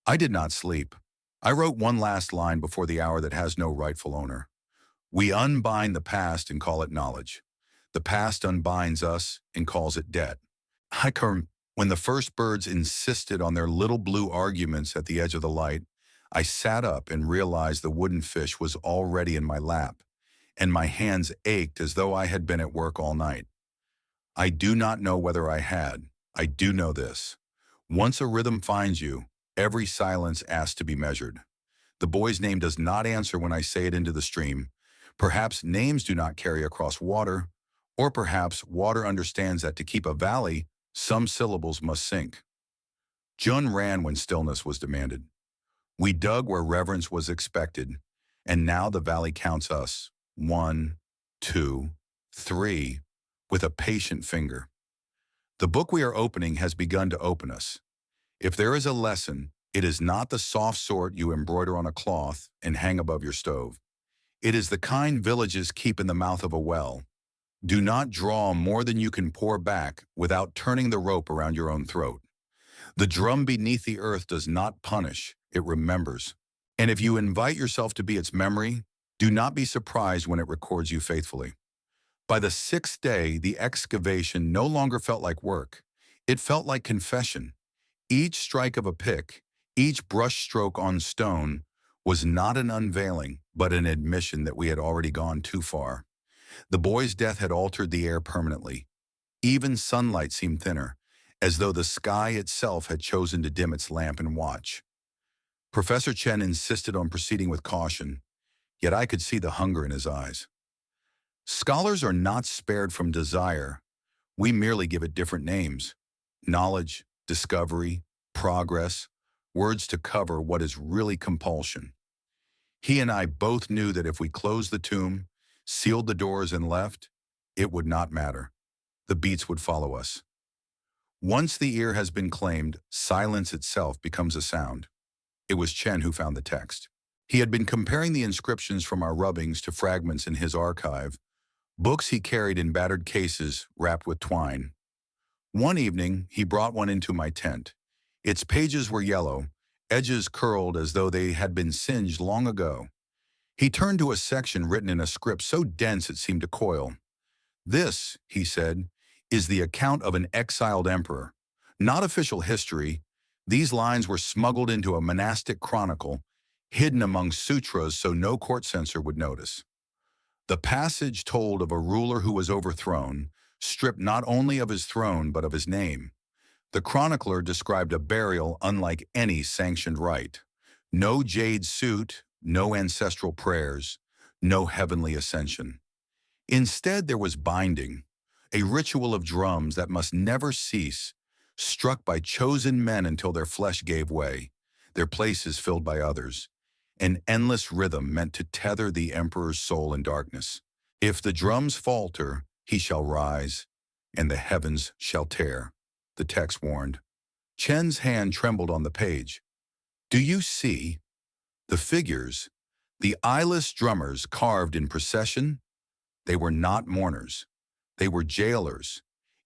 I did not sleep. I wrote one last line before the hour that has no rightful owner. We unbind the past and call it knowledge. The past unbinds us and calls it debt. When the first birds insisted on their little blue arguments at the edge of the light, I sat up and realized the wooden fish was already in my lap, and my hands ached as though I had been at work all night. I do not know whether I had. I do know this. Once a rhythm finds you, every silence asks to be measured. The boy's name does not answer when I say it into the stream. Perhaps names do not carry across water, or perhaps water understands that to keep a valley, some syllables must sink. Jun ran when stillness was demanded. We dug where reverence was expected, and now the valley counts us. 1, 2, 3, with a patient finger. The book we are opening has begun to open us. If there is a lesson, it is not the soft sort you embroider on a cloth and hang above your stove. It is the kind villages keep in the mouth of a well. Do not draw more than you can pour back without turning the rope around your own throat. The drum beneath the earth does not punish, it remembers. And if you invite yourself to be its memory, do not be surprised when it records you faithfully. By the 6th day, the excavation no longer felt like work. It felt like confession. Each strike of a pick, each brush stroke on stone, was not an unveiling, but an admission that we had already gone too far. The boy's death had altered the air permanently. Even sunlight seemed thinner, as though the sky itself had chosen to dim its lamp and watch. Professor Chen insisted on proceeding with caution, yet I could see the hunger in his eyes. Scholars are not spared from desire. We merely give it different names. Knowledge, discovery, progress, words to cover what is really compulsion. He and I both knew that if we closed the tomb, sealed the doors and left, it would not matter. The beats would follow us. Once the ear has been claimed, silence itself becomes a sound. It was Chen who found the text. He had been comparing the inscriptions from our rubbings to fragments in his archive, books he carried in battered cases wrapped with twine. One evening, he brought one into my tent. Its pages were yellow, edges curled as though they had been singed long ago. He turned to a section written in a script so dense it seemed to coil. "This," he said, "is the account of an exiled emperor. Not official history. These lines were smuggled into a monastic chronicle, hidden among sutras so no court censor would notice. The passage told of a ruler who was overthrown, stripped not only of his throne but of his name. The chronicler described a burial unlike any sanctioned rite. No jade suit, no ancestral prayers, no heavenly ascension. Instead, there was binding, a ritual of drums that must never cease, struck by chosen men until their flesh gave way, their places filled by others. An endless rhythm meant to tether the emperor's soul in darkness. If the drums falter, he shall rise, and the heavens shall tear," the text warned. Chen's hand trembled on the page. "Do you see? The figures, the eyeless drummers carved in procession? They were not mourners. They were jailers.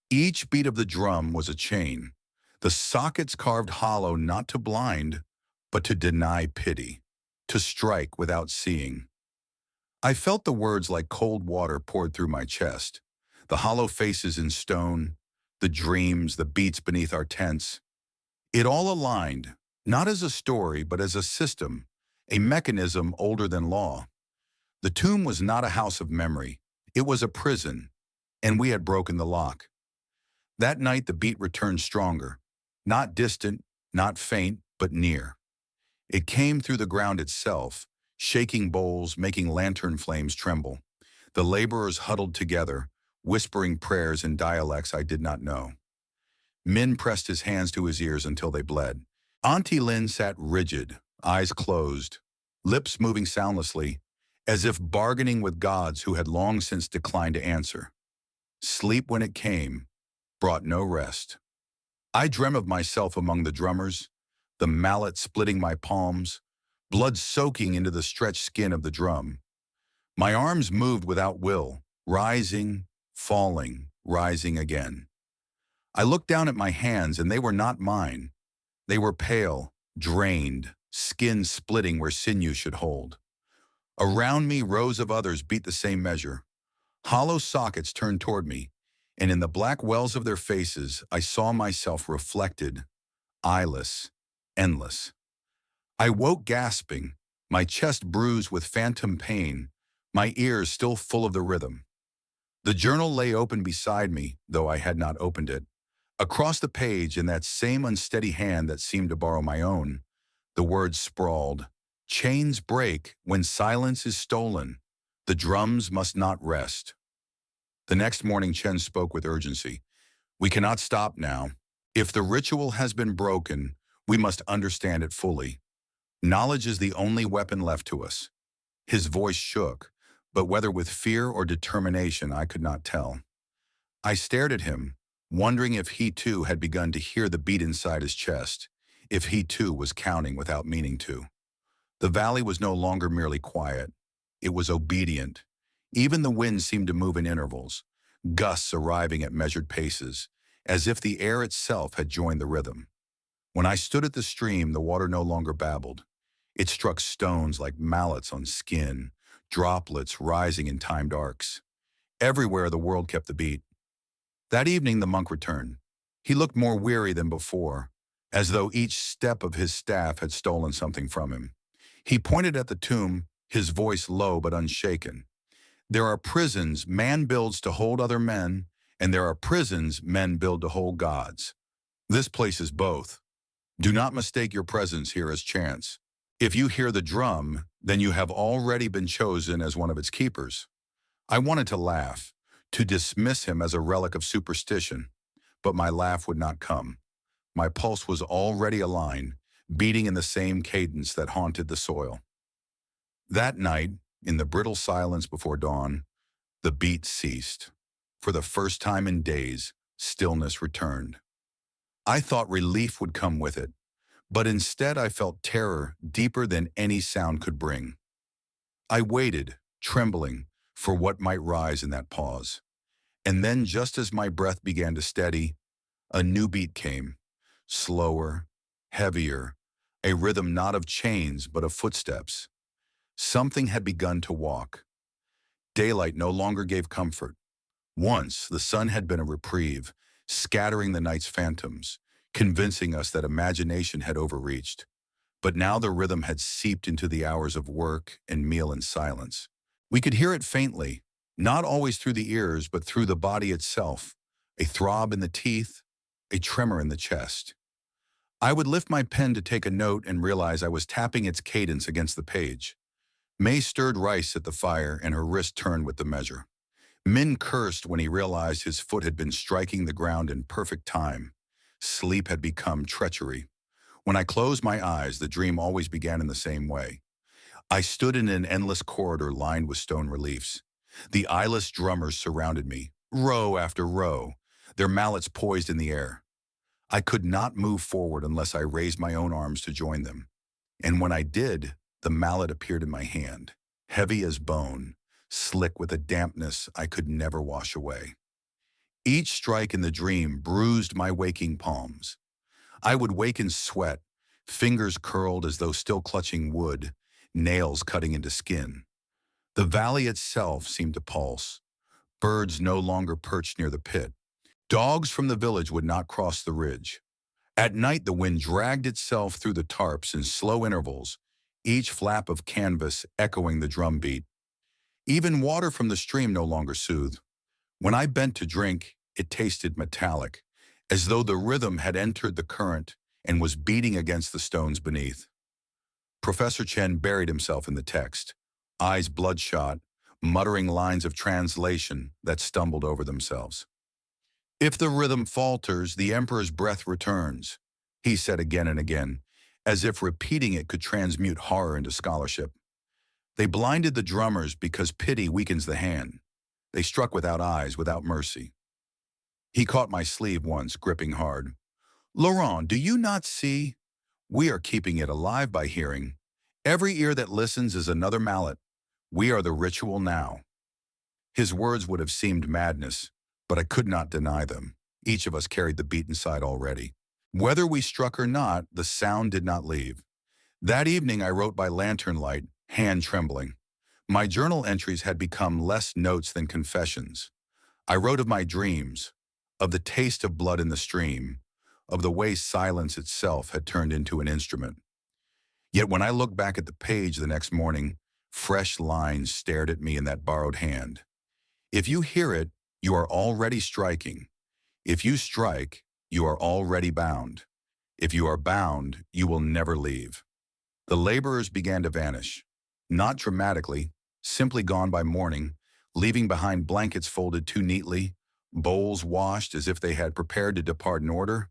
Each beat of the drum was a chain, the sockets carved hollow not to blind, but to deny pity, to strike without seeing." I felt the words like cold water poured through my chest, the hollow faces in stone, the dreams, the beats beneath our tents. It all aligned, not as a story, but as a system, a mechanism older than law. The tomb was not a house of memory. It was a prison, and we had broken the lock. That night the beat returned stronger, not distant, not faint, but near. It came through the ground itself, shaking bowls, making lantern flames tremble. The laborers huddled together, whispering prayers in dialects I did not know. Min pressed his hands to his ears until they bled. Auntie Lin sat rigid, eyes closed, lips moving soundlessly, as if bargaining with gods who had long since declined to answer. Sleep, when it came, brought no rest. I dreamt of myself among the drummers, the mallet splitting my palms, blood soaking into the stretched skin of the drum. My arms moved without will, rising, falling, rising again. I looked down at my hands, and they were not mine. They were pale, drained, skin splitting where sinew should hold. Around me, rows of others beat the same measure. Hollow sockets turned toward me, and in the black wells of their faces I saw myself reflected, eyeless, endless. I woke gasping, my chest bruised with phantom pain, my ears still full of the rhythm. The journal lay open beside me, though I had not opened it. Across the page, in that same unsteady hand that seemed to borrow my own, the words sprawled, "Chains break when silence is stolen. The drums must not rest." The next morning, Chen spoke with urgency. "We cannot stop now. If the ritual has been broken, we must understand it fully. Knowledge is the only weapon left to us." His voice shook, but whether with fear or determination I could not tell. I stared at him, wondering if he too had begun to hear the beat inside his chest, if he too was counting without meaning to. The valley was no longer merely quiet. It was obedient. Even the wind seemed to move in intervals, gusts arriving at measured paces, as if the air itself had joined the rhythm. When I stood at the stream, the water no longer babbled. It struck stones like mallets on skin, droplets rising in timed arcs. Everywhere the world kept the beat. That evening the monk returned. He looked more weary than before, as though each step of his staff had stolen something from him. He pointed at the tomb, his voice low but unshaken. "There are prisons man builds to hold other men, and there are prisons men build to hold gods. This place is both. Do not mistake your presence here as chance. If you hear the drum, then you have already been chosen as one of its keepers." I wanted to laugh, to dismiss him as a relic of superstition, but my laugh would not come. My pulse was already aligned, beating in the same cadence that haunted the soil. That night, in the brittle silence before dawn, the beat ceased. For the first time in days, stillness returned. I thought relief would come with it, but instead I felt terror deeper than any sound could bring. I waited, trembling, for what might rise in that pause. And then, just as my breath began to steady, a new beat came, slower, heavier, a rhythm not of chains but of footsteps. Something had begun to walk. Daylight no longer gave comfort. Once, the sun had been a reprieve, scattering the night's phantoms, convincing us that imagination had overreached. But now the rhythm had seeped into the hours of work and meal and silence. We could hear it faintly, not always through the ears, but through the body itself, a throb in the teeth, a tremor in the chest. I would lift my pen to take a note and realize I was tapping its cadence against the page. May stirred rice at the fire and her wrist turned with the measure. Min cursed when he realized his foot had been striking the ground in perfect time. Sleep had become treachery. When I closed my eyes, the dream always began in the same way. I stood in an endless corridor lined with stone reliefs. The eyeless drummers surrounded me, row after row, their mallets poised in the air. I could not move forward unless I raised my own arms to join them. And when I did, the mallet appeared in my hand, heavy as bone, slick with a dampness I could never wash away. Each strike in the dream bruised my waking palms. I would wake in sweat, fingers curled as though still clutching wood, nails cutting into skin. The valley itself seemed to pulse. Birds no longer perched near the pit. Dogs from the village would not cross the ridge. At night, the wind dragged itself through the tarps in slow intervals, each flap of canvas echoing the drum beat. Even water from the stream no longer soothed. When I bent to drink, it tasted metallic, as though the rhythm had entered the current and was beating against the stones beneath. Professor Chen buried himself in the text, eyes bloodshot, muttering lines of translation that stumbled over themselves. "If the rhythm falters, the emperor's breath returns," he said again and again, as if repeating it could transmute horror into scholarship. They blinded the drummers because pity weakens the hand. They struck without eyes, without mercy. He caught my sleeve once, gripping hard. "Laurent, do you not see? We are keeping it alive by hearing. Every ear that listens is another mallet. We are the ritual now." His words would have seemed madness, but I could not deny them. Each of us carried the beat inside already. Whether we struck or not, the sound did not leave. That evening I wrote by lantern light, hand trembling. My journal entries had become less notes than confessions. I wrote of my dreams, of the taste of blood in the stream, of the way silence itself had turned into an instrument. Yet when I looked back at the page the next morning, fresh lines stared at me in that borrowed hand. If you hear it, you are already striking. If you strike, you are already bound. If you are bound, you will never leave. The laborers began to vanish, not dramatically, simply gone by morning, leaving behind blankets folded too neatly, bowls washed as if they had prepared to depart in order.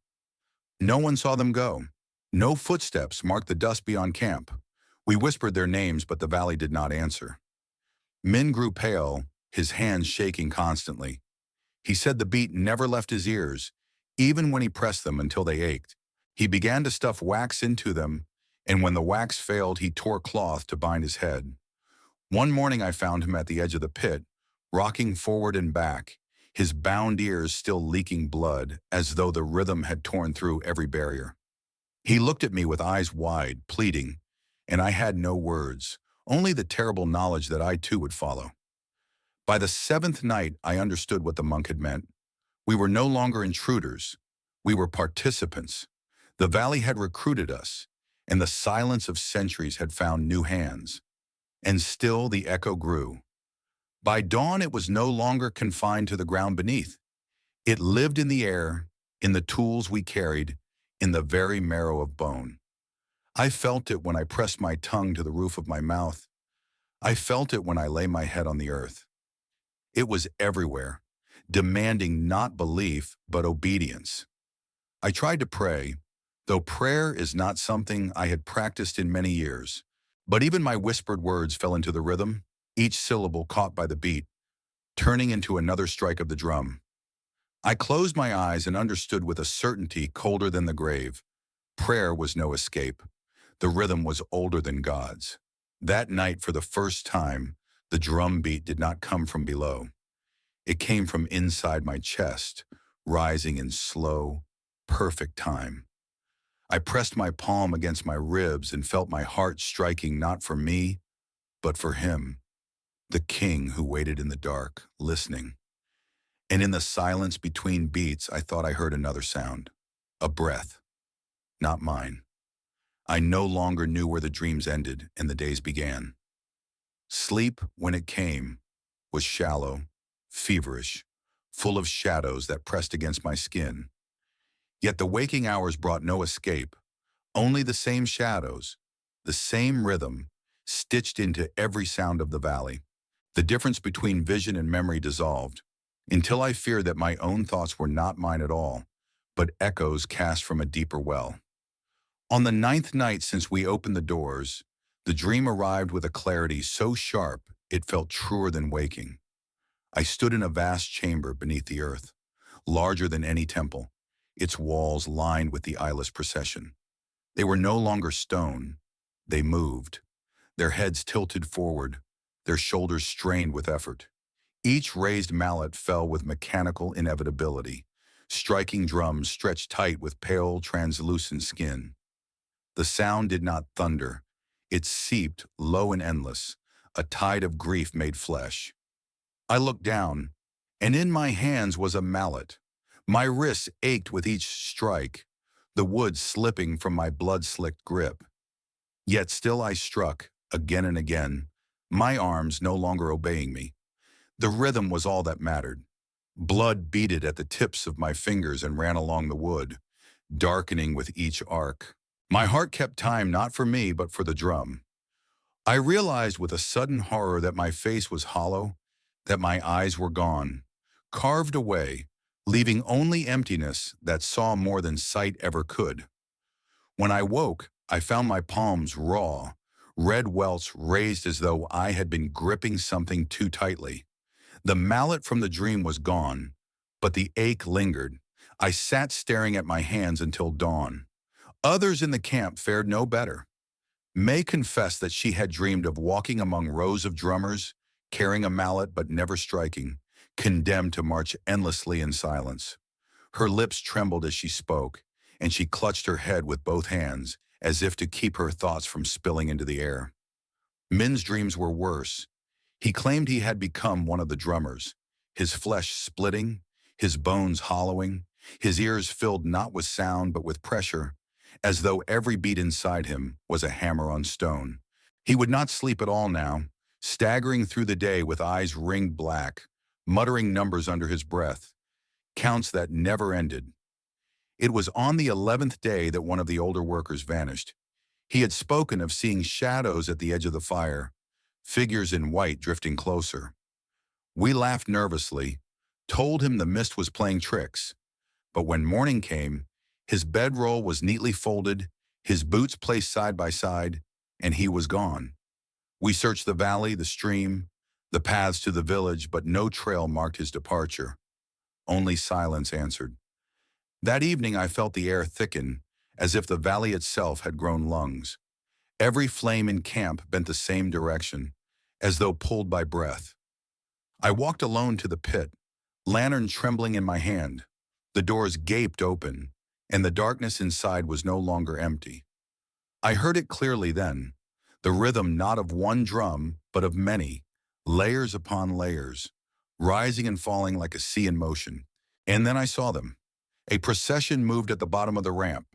No one saw them go. No footsteps marked the dust beyond camp. We whispered their names, but the valley did not answer. Min grew pale, his hands shaking constantly. He said the beat never left his ears, even when he pressed them until they ached. He began to stuff wax into them, and when the wax failed, he tore cloth to bind his head. One morning I found him at the edge of the pit, rocking forward and back, his bound ears still leaking blood, as though the rhythm had torn through every barrier. He looked at me with eyes wide, pleading, and I had no words, only the terrible knowledge that I too would follow. By the seventh night, I understood what the monk had meant. We were no longer intruders. We were participants. The valley had recruited us, and the silence of centuries had found new hands. And still the echo grew. By dawn, it was no longer confined to the ground beneath. It lived in the air, in the tools we carried, in the very marrow of bone. I felt it when I pressed my tongue to the roof of my mouth. I felt it when I lay my head on the earth. It was everywhere, demanding not belief, but obedience. I tried to pray, though prayer is not something I had practiced in many years. But even my whispered words fell into the rhythm, each syllable caught by the beat, turning into another strike of the drum. I closed my eyes and understood with a certainty colder than the grave. Prayer was no escape. The rhythm was older than God's. That night, for the first time, the drum beat did not come from below. It came from inside my chest, rising in slow, perfect time. I pressed my palm against my ribs and felt my heart striking not for me, but for him, the king who waited in the dark, listening. And in the silence between beats, I thought I heard another sound, a breath, not mine. I no longer knew where the dreams ended and the days began. Sleep, when it came, was shallow, feverish, full of shadows that pressed against my skin. Yet the waking hours brought no escape, only the same shadows, the same rhythm, stitched into every sound of the valley. The difference between vision and memory dissolved, until I feared that my own thoughts were not mine at all, but echoes cast from a deeper well. On the ninth night since we opened the doors, the dream arrived with a clarity so sharp it felt truer than waking. I stood in a vast chamber beneath the earth, larger than any temple, its walls lined with the eyeless procession. They were no longer stone. They moved, their heads tilted forward, their shoulders strained with effort. Each raised mallet fell with mechanical inevitability, striking drums stretched tight with pale, translucent skin. The sound did not thunder. It seeped, low and endless, a tide of grief made flesh. I looked down, and in my hands was a mallet. My wrists ached with each strike, the wood slipping from my blood-slicked grip. Yet still I struck, again and again, my arms no longer obeying me. The rhythm was all that mattered. Blood beaded at the tips of my fingers and ran along the wood, darkening with each arc. My heart kept time not for me, but for the drum. I realized with a sudden horror that my face was hollow, that my eyes were gone, carved away, leaving only emptiness that saw more than sight ever could. When I woke, I found my palms raw, red welts raised as though I had been gripping something too tightly. The mallet from the dream was gone, but the ache lingered. I sat staring at my hands until dawn. Others in the camp fared no better. May confessed that she had dreamed of walking among rows of drummers, carrying a mallet but never striking, condemned to march endlessly in silence. Her lips trembled as she spoke, and she clutched her head with both hands, as if to keep her thoughts from spilling into the air. Min's dreams were worse. He claimed he had become one of the drummers, his flesh splitting, his bones hollowing, his ears filled not with sound but with pressure, as though every beat inside him was a hammer on stone. He would not sleep at all now, staggering through the day with eyes ringed black, muttering numbers under his breath, counts that never ended. It was on the 11th day that one of the older workers vanished. He had spoken of seeing shadows at the edge of the fire, figures in white drifting closer. We laughed nervously, told him the mist was playing tricks. But when morning came, his bedroll was neatly folded, his boots placed side by side, and he was gone. We searched the valley, the stream, the paths to the village, but no trail marked his departure. Only silence answered. That evening I felt the air thicken, as if the valley itself had grown lungs. Every flame in camp bent the same direction, as though pulled by breath. I walked alone to the pit, lantern trembling in my hand. The doors gaped open, and the darkness inside was no longer empty. I heard it clearly then, the rhythm not of one drum, but of many, layers upon layers, rising and falling like a sea in motion. And then I saw them. A procession moved at the bottom of the ramp,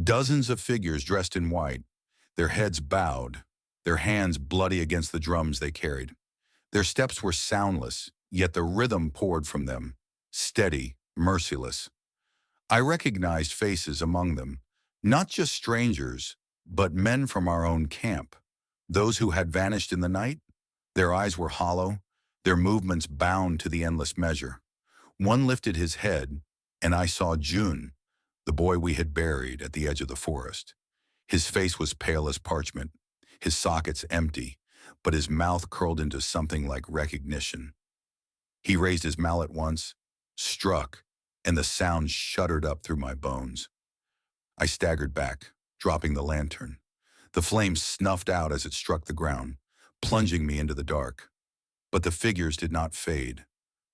dozens of figures dressed in white, their heads bowed, their hands bloody against the drums they carried. Their steps were soundless, yet the rhythm poured from them, steady, merciless. I recognized faces among them, not just strangers, but men from our own camp, those who had vanished in the night. Their eyes were hollow, their movements bound to the endless measure. One lifted his head, and I saw June, the boy we had buried at the edge of the forest. His face was pale as parchment, his sockets empty, but his mouth curled into something like recognition. He raised his mallet once, struck, and the sound shuddered up through my bones. I staggered back, dropping the lantern. The flame snuffed out as it struck the ground, plunging me into the dark. But the figures did not fade.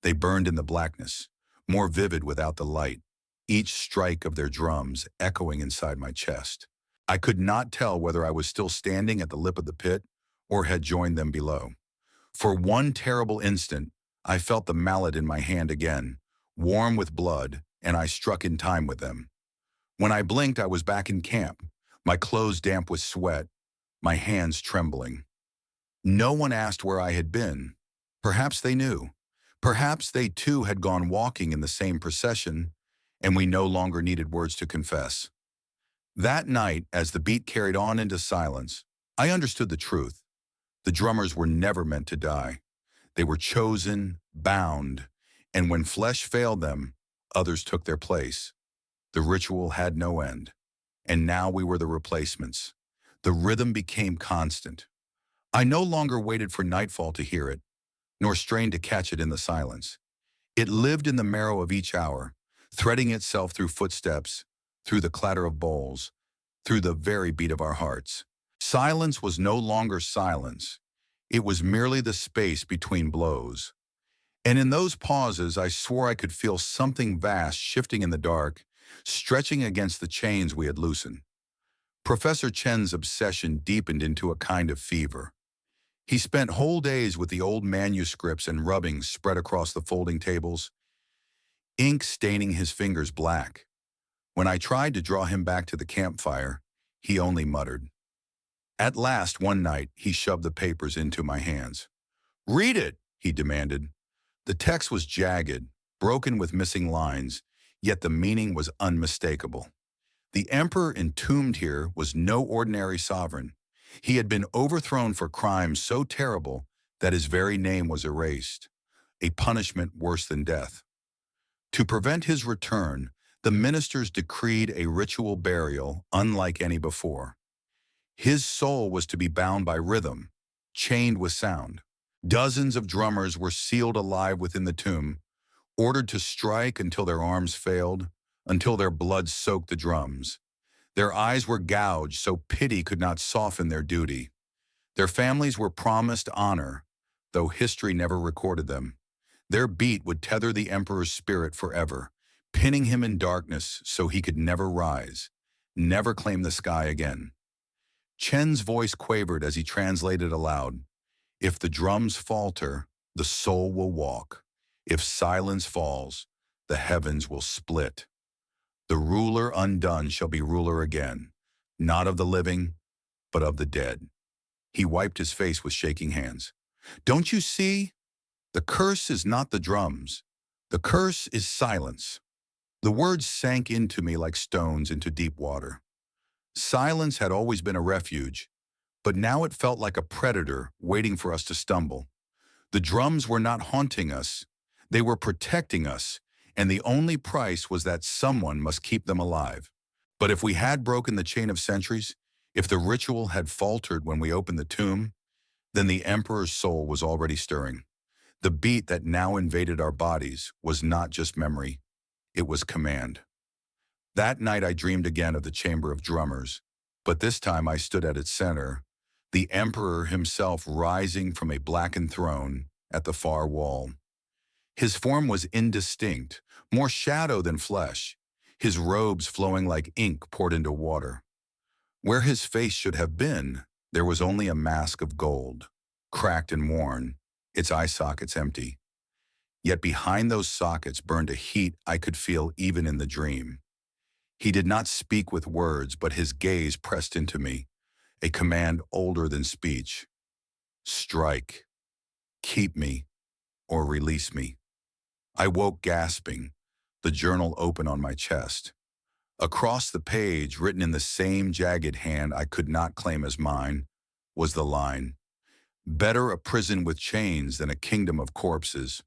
They burned in the blackness, more vivid without the light, each strike of their drums echoing inside my chest. I could not tell whether I was still standing at the lip of the pit or had joined them below. For one terrible instant, I felt the mallet in my hand again, warm with blood, and I struck in time with them. When I blinked, I was back in camp, my clothes damp with sweat, my hands trembling. No one asked where I had been. Perhaps they knew. Perhaps they too had gone walking in the same procession, and we no longer needed words to confess. That night, as the beat carried on into silence, I understood the truth. The drummers were never meant to die. They were chosen, bound, and when flesh failed them, others took their place. The ritual had no end, and now we were the replacements. The rhythm became constant. I no longer waited for nightfall to hear it, nor strained to catch it in the silence. It lived in the marrow of each hour, threading itself through footsteps, through the clatter of bowls, through the very beat of our hearts. Silence was no longer silence. It was merely the space between blows. And in those pauses, I swore I could feel something vast shifting in the dark, stretching against the chains we had loosened. Professor Chen's obsession deepened into a kind of fever. He spent whole days with the old manuscripts and rubbings spread across the folding tables, ink staining his fingers black. When I tried to draw him back to the campfire, he only muttered. At last, one night, he shoved the papers into my hands. "Read it," he demanded. The text was jagged, broken with missing lines, yet the meaning was unmistakable. The emperor entombed here was no ordinary sovereign. He had been overthrown for crimes so terrible that his very name was erased, a punishment worse than death. To prevent his return, the ministers decreed a ritual burial unlike any before. His soul was to be bound by rhythm, chained with sound. Dozens of drummers were sealed alive within the tomb, ordered to strike until their arms failed, until their blood soaked the drums. Their eyes were gouged so pity could not soften their duty. Their families were promised honor, though history never recorded them. Their beat would tether the emperor's spirit forever, pinning him in darkness so he could never rise, never claim the sky again. Chen's voice quavered as he translated aloud, "If the drums falter, the soul will walk. If silence falls, the heavens will split. The ruler undone shall be ruler again, not of the living, but of the dead. He wiped his face with shaking hands. Don't you see? The curse is not the drums. The curse is silence. The words sank into me like stones into deep water. Silence had always been a refuge, but now it felt like a predator waiting for us to stumble. The drums were not haunting us. They were protecting us, and the only price was that someone must keep them alive. But if we had broken the chain of centuries, if the ritual had faltered when we opened the tomb, then the emperor's soul was already stirring. The beat that now invaded our bodies was not just memory, it was command. That night I dreamed again of the chamber of drummers, but this time I stood at its center, the emperor himself rising from a blackened throne at the far wall. His form was indistinct, more shadow than flesh, his robes flowing like ink poured into water. Where his face should have been, there was only a mask of gold, cracked and worn, its eye sockets empty. Yet behind those sockets burned a heat I could feel even in the dream. He did not speak with words, but his gaze pressed into me, a command older than speech. Strike. Keep me, or release me. I woke gasping, the journal open on my chest. Across the page, written in the same jagged hand I could not claim as mine, was the line, "Better a prison with chains than a kingdom of corpses."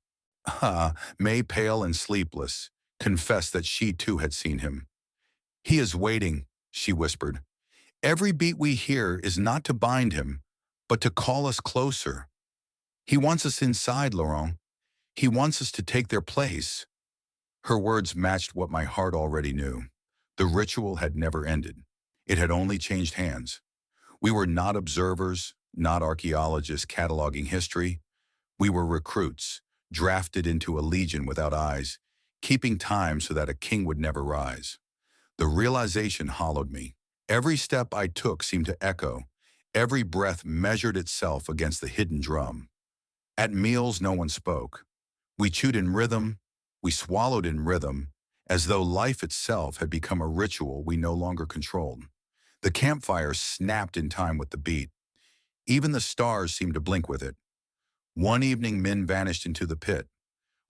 May, pale and sleepless, confessed that she too had seen him. "He is waiting," she whispered. "Every beat we hear is not to bind him, but to call us closer. He wants us inside, Laurent. He wants us to take their place." Her words matched what my heart already knew. The ritual had never ended. It had only changed hands. We were not observers, not archaeologists cataloging history. We were recruits, drafted into a legion without eyes, keeping time so that a king would never rise. The realization hollowed me. Every step I took seemed to echo. Every breath measured itself against the hidden drum. At meals, no one spoke. We chewed in rhythm, we swallowed in rhythm, as though life itself had become a ritual we no longer controlled. The campfire snapped in time with the beat. Even the stars seemed to blink with it. One evening, Min vanished into the pit.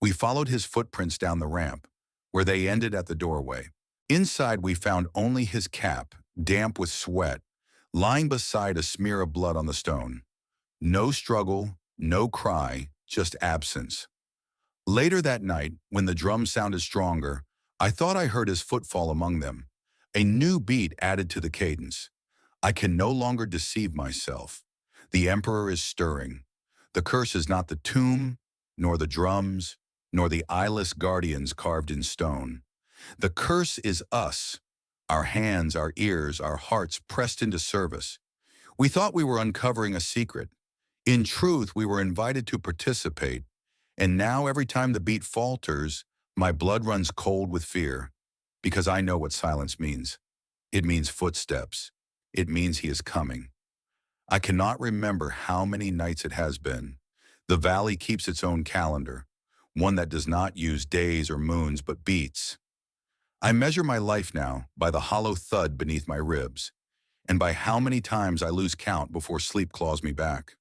We followed his footprints down the ramp, where they ended at the doorway. Inside, we found only his cap, damp with sweat, lying beside a smear of blood on the stone. No struggle, no cry, just absence. Later that night, when the drum sounded stronger, I thought I heard his footfall among them. A new beat added to the cadence. I can no longer deceive myself. The emperor is stirring. The curse is not the tomb, nor the drums, nor the eyeless guardians carved in stone. The curse is us, our hands, our ears, our hearts pressed into service. We thought we were uncovering a secret. In truth, we were invited to participate, and now every time the beat falters, my blood runs cold with fear, because I know what silence means. It means footsteps. It means he is coming. I cannot remember how many nights it has been. The valley keeps its own calendar, one that does not use days or moons but beats. I measure my life now by the hollow thud beneath my ribs, and by how many times I lose count before sleep claws me back.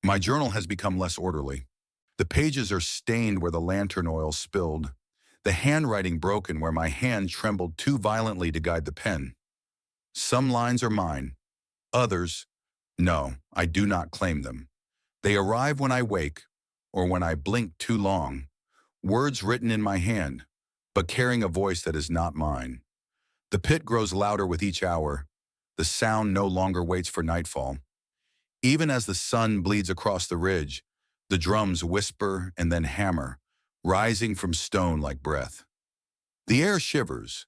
My journal has become less orderly. The pages are stained where the lantern oil spilled, the handwriting broken where my hand trembled too violently to guide the pen. Some lines are mine. Others, no, I do not claim them. They arrive when I wake, or when I blink too long. Words written in my hand, but carrying a voice that is not mine. The pit grows louder with each hour. The sound no longer waits for nightfall. Even as the sun bleeds across the ridge, the drums whisper and then hammer, rising from stone like breath. The air shivers.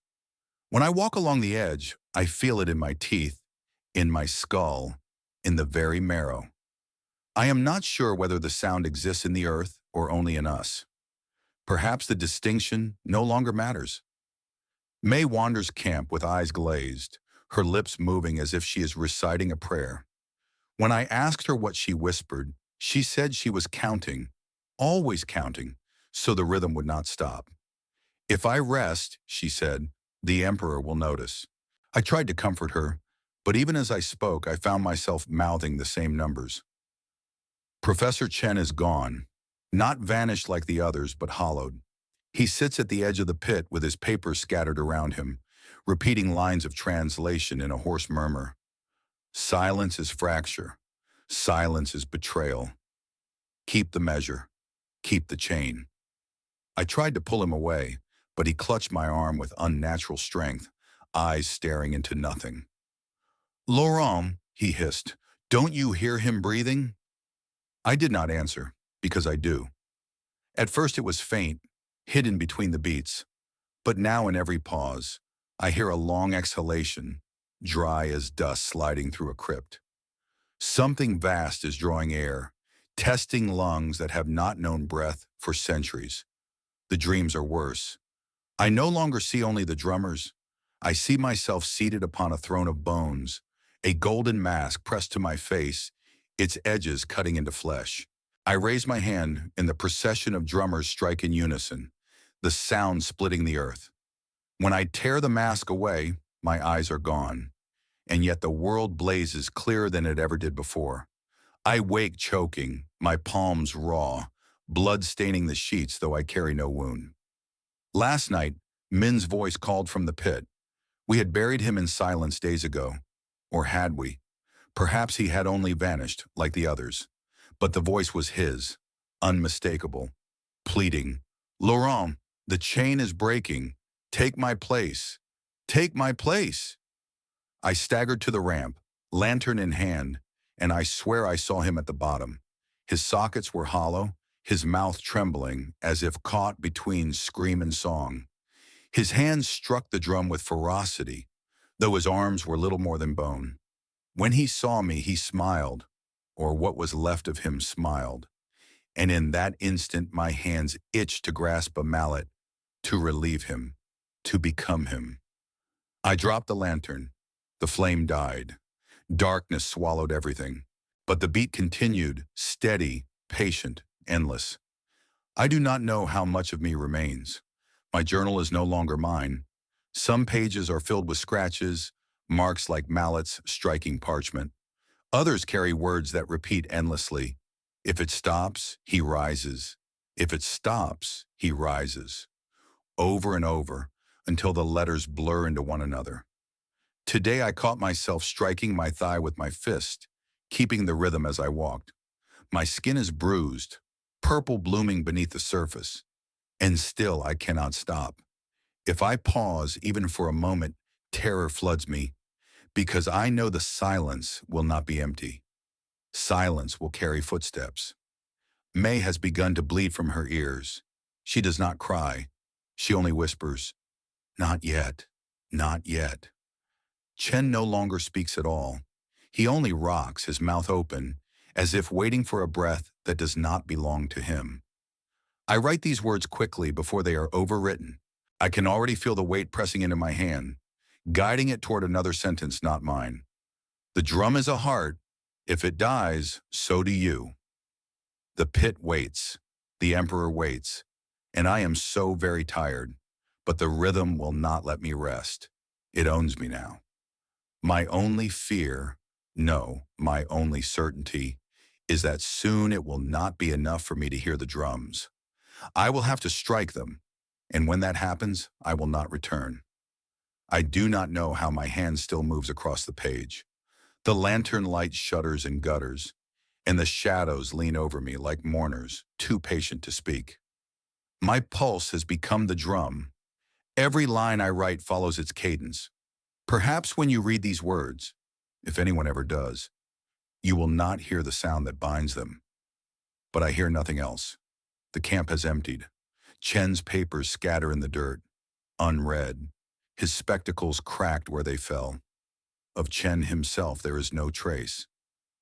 When I walk along the edge, I feel it in my teeth, in my skull, in the very marrow. I am not sure whether the sound exists in the earth or only in us. Perhaps the distinction no longer matters. May wanders camp with eyes glazed, her lips moving as if she is reciting a prayer. When I asked her what she whispered, she said she was counting, always counting, so the rhythm would not stop. "If I rest," she said, "the emperor will notice." I tried to comfort her, but even as I spoke, I found myself mouthing the same numbers. Professor Chen is gone, not vanished like the others, but hollowed. He sits at the edge of the pit with his papers scattered around him, repeating lines of translation in a hoarse murmur. Silence is fracture. Silence is betrayal. Keep the measure. Keep the chain. I tried to pull him away, but he clutched my arm with unnatural strength, eyes staring into nothing. "Laurent," he hissed, "don't you hear him breathing?" I did not answer, because I do. At first it was faint, hidden between the beats, but now in every pause, I hear a long exhalation, dry as dust sliding through a crypt. Something vast is drawing air, testing lungs that have not known breath for centuries. The dreams are worse. I no longer see only the drummers. I see myself seated upon a throne of bones, a golden mask pressed to my face, its edges cutting into flesh. I raise my hand, and the procession of drummers strike in unison, the sound splitting the earth. When I tear the mask away, my eyes are gone, and yet the world blazes clearer than it ever did before. I wake choking, my palms raw, blood staining the sheets though I carry no wound. Last night, Min's voice called from the pit. We had buried him in silence days ago. Or had we? Perhaps he had only vanished, like the others. But the voice was his, unmistakable, pleading, "Laurent, the chain is breaking. Take my place. Take my place." I staggered to the ramp, lantern in hand, and I swear I saw him at the bottom. His sockets were hollow, his mouth trembling, as if caught between scream and song. His hands struck the drum with ferocity, though his arms were little more than bone. When he saw me, he smiled, or what was left of him smiled, and in that instant my hands itched to grasp a mallet, to relieve him, to become him. I dropped the lantern. The flame died. Darkness swallowed everything. But the beat continued, steady, patient, endless. I do not know how much of me remains. My journal is no longer mine. Some pages are filled with scratches, marks like mallets striking parchment. Others carry words that repeat endlessly. If it stops, he rises. If it stops, he rises. Over and over, until the letters blur into one another. Today I caught myself striking my thigh with my fist, keeping the rhythm as I walked. My skin is bruised, purple blooming beneath the surface, and still I cannot stop. If I pause even for a moment, terror floods me, because I know the silence will not be empty. Silence will carry footsteps. May has begun to bleed from her ears. She does not cry. She only whispers, "Not yet, not yet." Chen no longer speaks at all. He only rocks, his mouth open, as if waiting for a breath that does not belong to him. I write these words quickly before they are overwritten. I can already feel the weight pressing into my hand, guiding it toward another sentence not mine. The drum is a heart. If it dies, so do you. The pit waits. The emperor waits. And I am so very tired. But the rhythm will not let me rest. It owns me now. My only fear, no, my only certainty, is that soon it will not be enough for me to hear the drums. I will have to strike them, and when that happens, I will not return. I do not know how my hand still moves across the page. The lantern light shudders and gutters, and the shadows lean over me like mourners, too patient to speak. My pulse has become the drum. Every line I write follows its cadence. Perhaps when you read these words, if anyone ever does, you will not hear the sound that binds them. But I hear nothing else. The camp has emptied. Chen's papers scatter in the dirt, unread. His spectacles cracked where they fell. Of Chen himself there is no trace.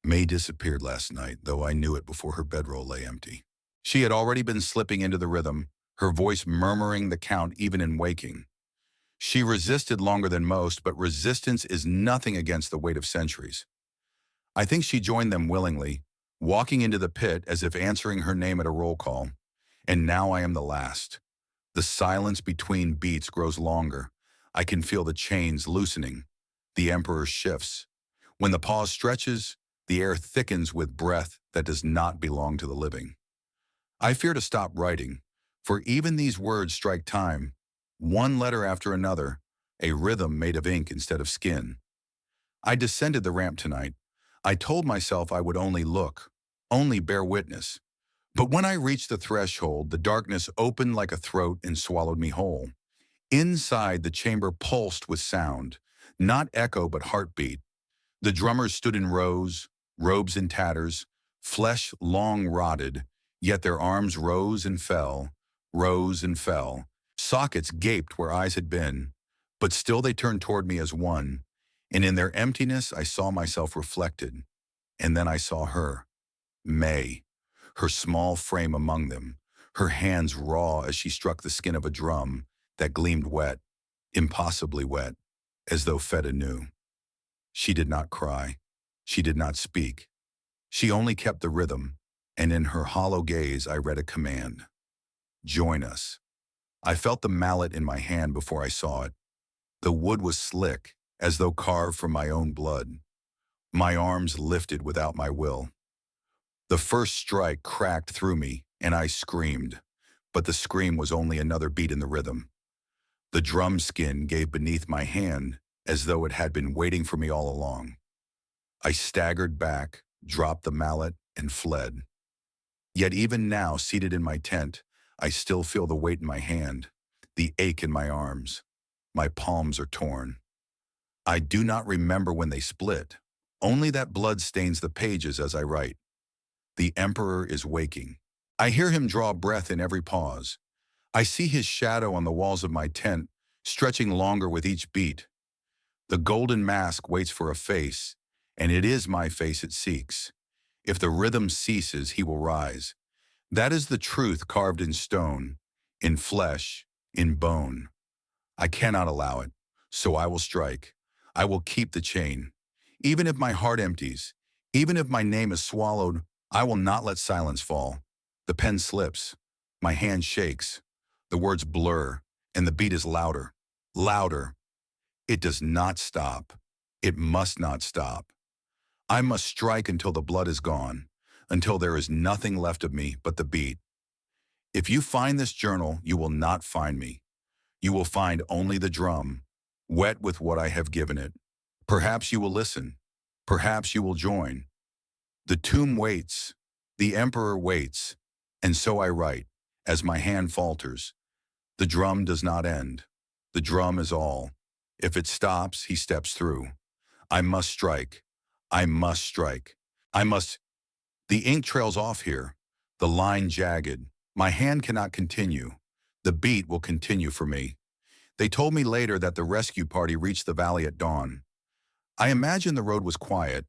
May disappeared last night, though I knew it before her bedroll lay empty. She had already been slipping into the rhythm, her voice murmuring the count even in waking. She resisted longer than most, but resistance is nothing against the weight of centuries. I think she joined them willingly, walking into the pit as if answering her name at a roll call, And now I am the last. The silence between beats grows longer. I can feel the chains loosening. The emperor shifts. When the pause stretches, the air thickens with breath that does not belong to the living. I fear to stop writing, for even these words strike time, one letter after another, a rhythm made of ink instead of skin. I descended the ramp tonight. I told myself I would only look, only bear witness. But when I reached the threshold, the darkness opened like a throat and swallowed me whole. Inside, the chamber pulsed with sound, not echo but heartbeat. The drummers stood in rows, robes in tatters, flesh long rotted, yet their arms rose and fell, rose and fell. Sockets gaped where eyes had been, but still they turned toward me as one, and in their emptiness I saw myself reflected. And then I saw her, May, her small frame among them, her hands raw as she struck the skin of a drum that gleamed wet, impossibly wet, as though fed anew. She did not cry. She did not speak. She only kept the rhythm, and in her hollow gaze I read a command. Join us. I felt the mallet in my hand before I saw it. The wood was slick, as though carved from my own blood. My arms lifted without my will. The first strike cracked through me, and I screamed, but the scream was only another beat in the rhythm. The drum skin gave beneath my hand as though it had been waiting for me all along. I staggered back, dropped the mallet, and fled. Yet even now, seated in my tent, I still feel the weight in my hand, the ache in my arms. My palms are torn. I do not remember when they split, only that blood stains the pages as I write. The emperor is waking. I hear him draw breath in every pause. I see his shadow on the walls of my tent, stretching longer with each beat. The golden mask waits for a face, and it is my face it seeks. If the rhythm ceases, he will rise. That is the truth carved in stone, in flesh, in bone. I cannot allow it, so I will strike. I will keep the chain. Even if my heart empties, even if my name is swallowed, I will not let silence fall. The pen slips. My hand shakes. The words blur, and the beat is louder, louder. It does not stop. It must not stop. I must strike until the blood is gone, until there is nothing left of me but the beat. If you find this journal, you will not find me. You will find only the drum, wet with what I have given it. Perhaps you will listen. Perhaps you will join. The tomb waits. The emperor waits. And so I write, as my hand falters. The drum does not end. The drum is all. If it stops, he steps through. I must strike. I must strike. I must. The ink trails off here. The line jagged. My hand cannot continue. The beat will continue for me. They told me later that the rescue party reached the valley at dawn. I imagine the road was quiet,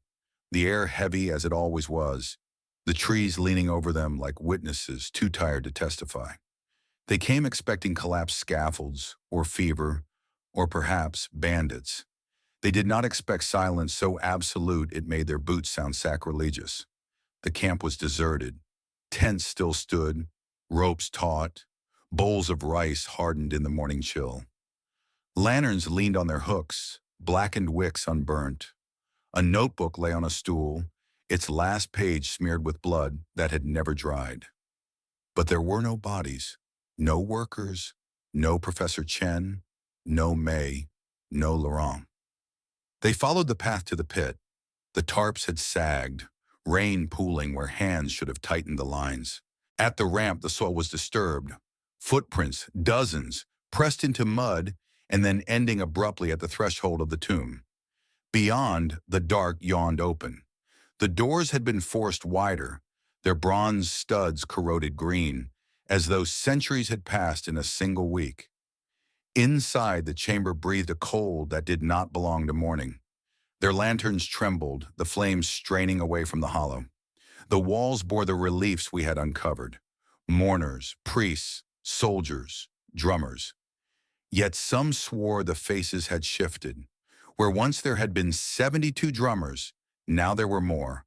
the air heavy as it always was, the trees leaning over them like witnesses too tired to testify. They came expecting collapsed scaffolds, or fever, or perhaps bandits. They did not expect silence so absolute it made their boots sound sacrilegious. The camp was deserted. Tents still stood, ropes taut, bowls of rice hardened in the morning chill. Lanterns leaned on their hooks, blackened wicks unburnt. A notebook lay on a stool, its last page smeared with blood that had never dried. But there were no bodies, no workers, no Professor Chen, no May, no Laurent. They followed the path to the pit. The tarps had sagged, rain pooling where hands should have tightened the lines. At the ramp, the soil was disturbed. Footprints, dozens, pressed into mud and then ending abruptly at the threshold of the tomb. Beyond, the dark yawned open. The doors had been forced wider, their bronze studs corroded green, as though centuries had passed in a single week. Inside, the chamber breathed a cold that did not belong to morning. Their lanterns trembled, the flames straining away from the hollow. The walls bore the reliefs we had uncovered. Mourners, priests, soldiers, drummers. Yet some swore the faces had shifted. Where once there had been 72 drummers, now there were more,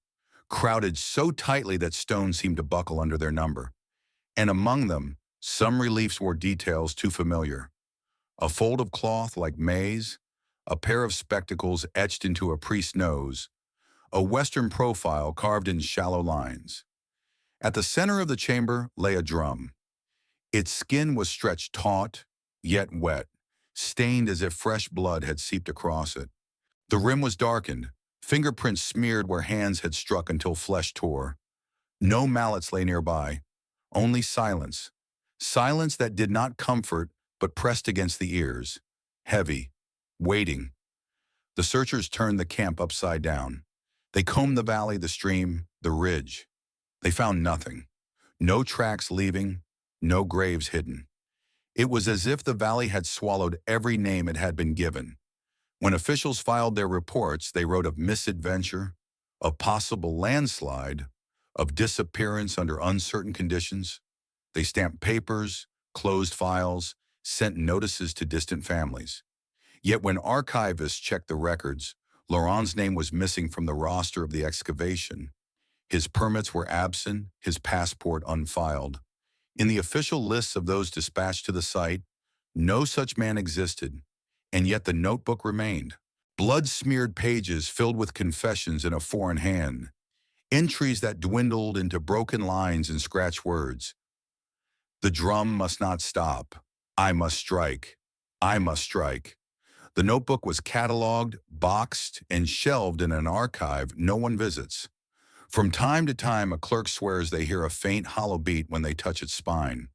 crowded so tightly that stones seemed to buckle under their number. And among them, some reliefs wore details too familiar. A fold of cloth like maize, a pair of spectacles etched into a priest's nose, a Western profile carved in shallow lines. At the center of the chamber lay a drum. Its skin was stretched taut, yet wet, stained as if fresh blood had seeped across it. The rim was darkened, fingerprints smeared where hands had struck until flesh tore. No mallets lay nearby, only silence. Silence that did not comfort, but pressed against the ears. Heavy, waiting. The searchers turned the camp upside down. They combed the valley, the stream, the ridge. They found nothing. No tracks leaving, no graves hidden. It was as if the valley had swallowed every name it had been given. When officials filed their reports, they wrote of misadventure, of possible landslide, of disappearance under uncertain conditions. They stamped papers, closed files, sent notices to distant families. Yet when archivists checked the records, Laurent's name was missing from the roster of the excavation. His permits were absent, his passport unfiled. In the official lists of those dispatched to the site, no such man existed, and yet the notebook remained. Blood-smeared pages filled with confessions in a foreign hand, entries that dwindled into broken lines and scratched words. The drum must not stop. I must strike. I must strike. The notebook was cataloged, boxed, and shelved in an archive no one visits. From time to time, a clerk swears they hear a faint hollow beat when they touch its spine.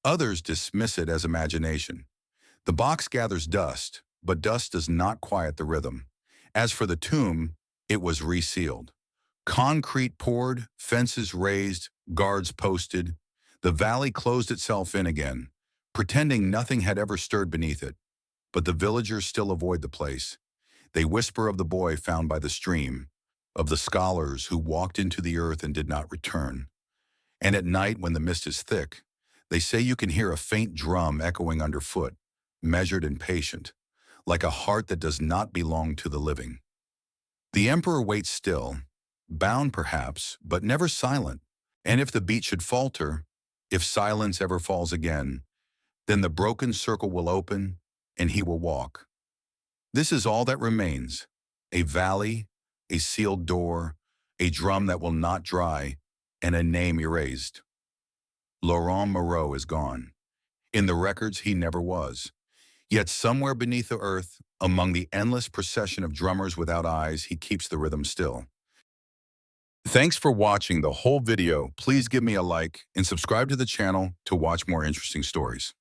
Others dismiss it as imagination. The box gathers dust, but dust does not quiet the rhythm. As for the tomb, it was resealed. Concrete poured, fences raised, guards posted. The valley closed itself in again, pretending nothing had ever stirred beneath it. But the villagers still avoid the place. They whisper of the boy found by the stream, of the scholars who walked into the earth and did not return. And at night, when the mist is thick, they say you can hear a faint drum echoing underfoot, measured and patient, like a heart that does not belong to the living. The emperor waits still, bound perhaps, but never silent. And if the beat should falter, if silence ever falls again, then the broken circle will open and he will walk. This is all that remains: a valley, a sealed door, a drum that will not dry, and a name erased. Laurent Moreau is gone. In the records, he never was. Yet somewhere beneath the earth, among the endless procession of drummers without eyes, he keeps the rhythm still. Thanks for watching the whole video. Please give me a like and subscribe to the channel to watch more interesting stories.